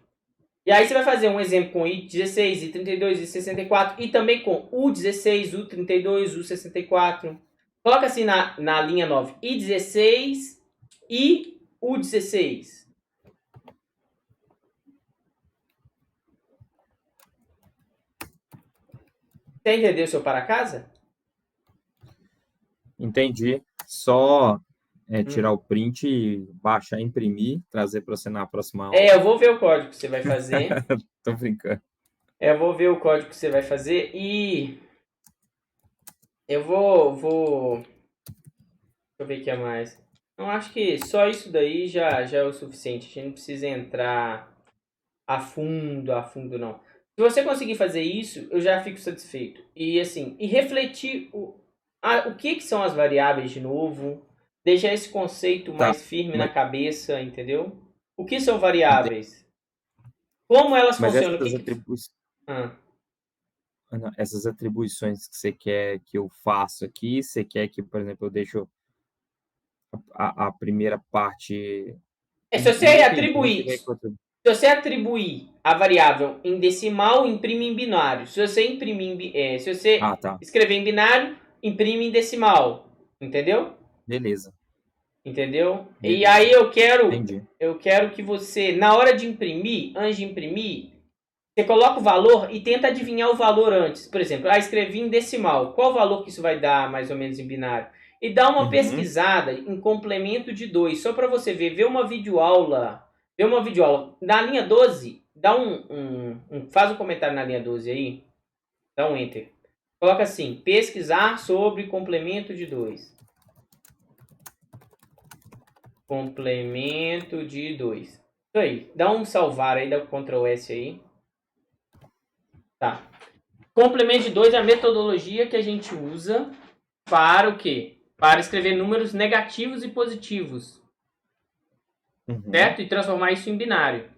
E aí você vai fazer um exemplo com I16, I32, I64 e também com U16, U32, U64. Coloca assim na linha 9, I16 e U16. Você entendeu o seu para casa? Entendi. Só tirar o print, baixar, imprimir, trazer para você na próxima aula. Eu vou ver o código que você vai fazer. Tô brincando. Eu vou ver o código que você vai fazer e eu vou... Deixa eu ver o que é mais. Eu acho que só isso daí já é o suficiente. A gente não precisa entrar a fundo não. Se você conseguir fazer isso, eu já fico satisfeito. E assim, refletir o que são as variáveis de novo, deixar esse conceito mais firme na cabeça, entendeu? O que são variáveis? Como elas funcionam? Essas atribuições que você quer que eu faça aqui, você quer que, por exemplo, eu deixo a primeira parte... Se você atribuir a variável em decimal, imprime em binário. Se você escrever em binário, imprime em decimal. Entendeu? Beleza. Entendeu? E aí Entendi. eu quero que você, na hora de imprimir, antes de imprimir, você coloca o valor e tenta adivinhar o valor antes. Por exemplo, escrevi em decimal. Qual o valor que isso vai dar, mais ou menos, em binário? E dá uma pesquisada em complemento de 2, só para você ver uma videoaula. Na linha 12, faz um comentário na linha 12 aí. Dá um enter. Coloca assim, pesquisar sobre complemento de 2. Complemento de 2. Isso aí. Dá um salvar aí, dá um Ctrl S aí. Tá. Complemento de 2 é a metodologia que a gente usa para o quê? Para escrever números negativos e positivos. Certo? E transformar isso em binário.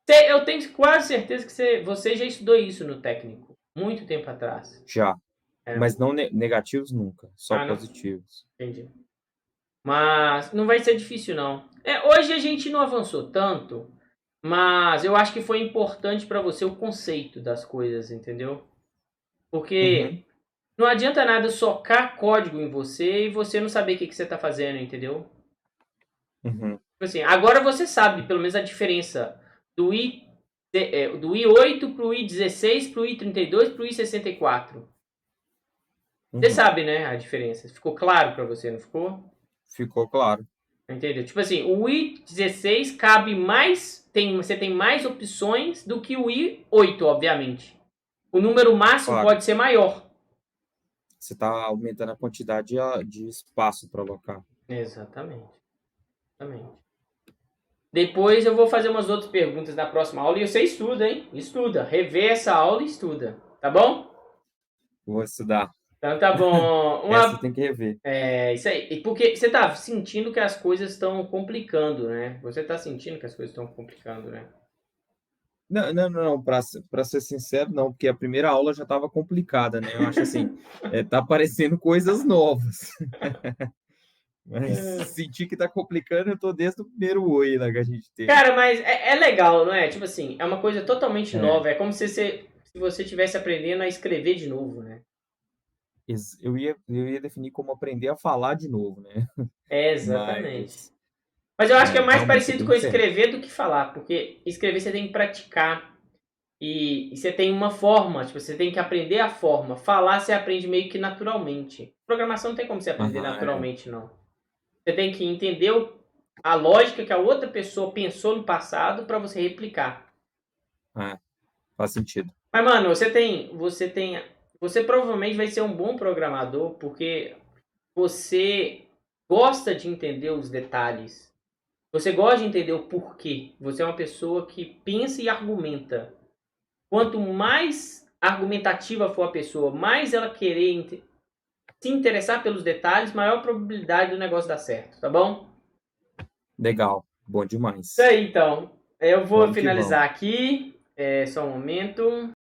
Eu tenho quase certeza que você já estudou isso no técnico. Muito tempo atrás. Já. Mas não negativos nunca. Só positivos. Entendi. Mas não vai ser difícil, não. Hoje a gente não avançou tanto, mas eu acho que foi importante para você o conceito das coisas, entendeu? Porque não adianta nada socar código em você e você não saber o que você está fazendo, entendeu? Assim, agora você sabe, pelo menos, a diferença do I8 pro I16, pro I32, pro I64. Você sabe, né, a diferença. Ficou claro para você, não ficou? Ficou claro. Entendeu? Tipo assim, o I16 cabe mais, você tem mais opções do que o I8, obviamente. O número máximo pode ser maior. Você está aumentando a quantidade de espaço para alocar. Exatamente. Depois eu vou fazer umas outras perguntas na próxima aula e você estuda, hein? Estuda. Revê essa aula e estuda. Tá bom? Vou estudar. Então tá bom. Essa tem que rever. Isso aí. E porque você tá sentindo que as coisas estão complicando, né? Você tá sentindo que as coisas estão complicando, né? Não. Para ser sincero, não, porque a primeira aula já estava complicada, né? Eu acho assim, tá aparecendo coisas novas. Mas sentir que tá complicando, eu tô desde o primeiro oi lá que a gente teve. Cara, mas é legal, não é? Tipo assim, é uma coisa totalmente nova. É como se você estivesse aprendendo a escrever de novo, né? Eu ia definir como aprender a falar de novo, né? Exatamente. Mas eu acho que é mais Realmente, você parecido tem com que ser. escrever do que falar, porque escrever você tem que praticar e você tem uma forma, tipo, você tem que aprender a forma. Falar você aprende meio que naturalmente. Programação não tem como você aprender Aham, naturalmente, não. Você tem que entender a lógica que a outra pessoa pensou no passado para você replicar. é, faz sentido. Mas, mano, você provavelmente vai ser um bom programador porque você gosta de entender os detalhes. Você gosta de entender o porquê. Você é uma pessoa que pensa e argumenta. Quanto mais argumentativa for a pessoa, mais ela querer se interessar pelos detalhes, maior a probabilidade do negócio dar certo, tá bom? Legal, bom Isso demais. aí, então. Eu vou Vamos que vamos. finalizar aqui. Só um momento.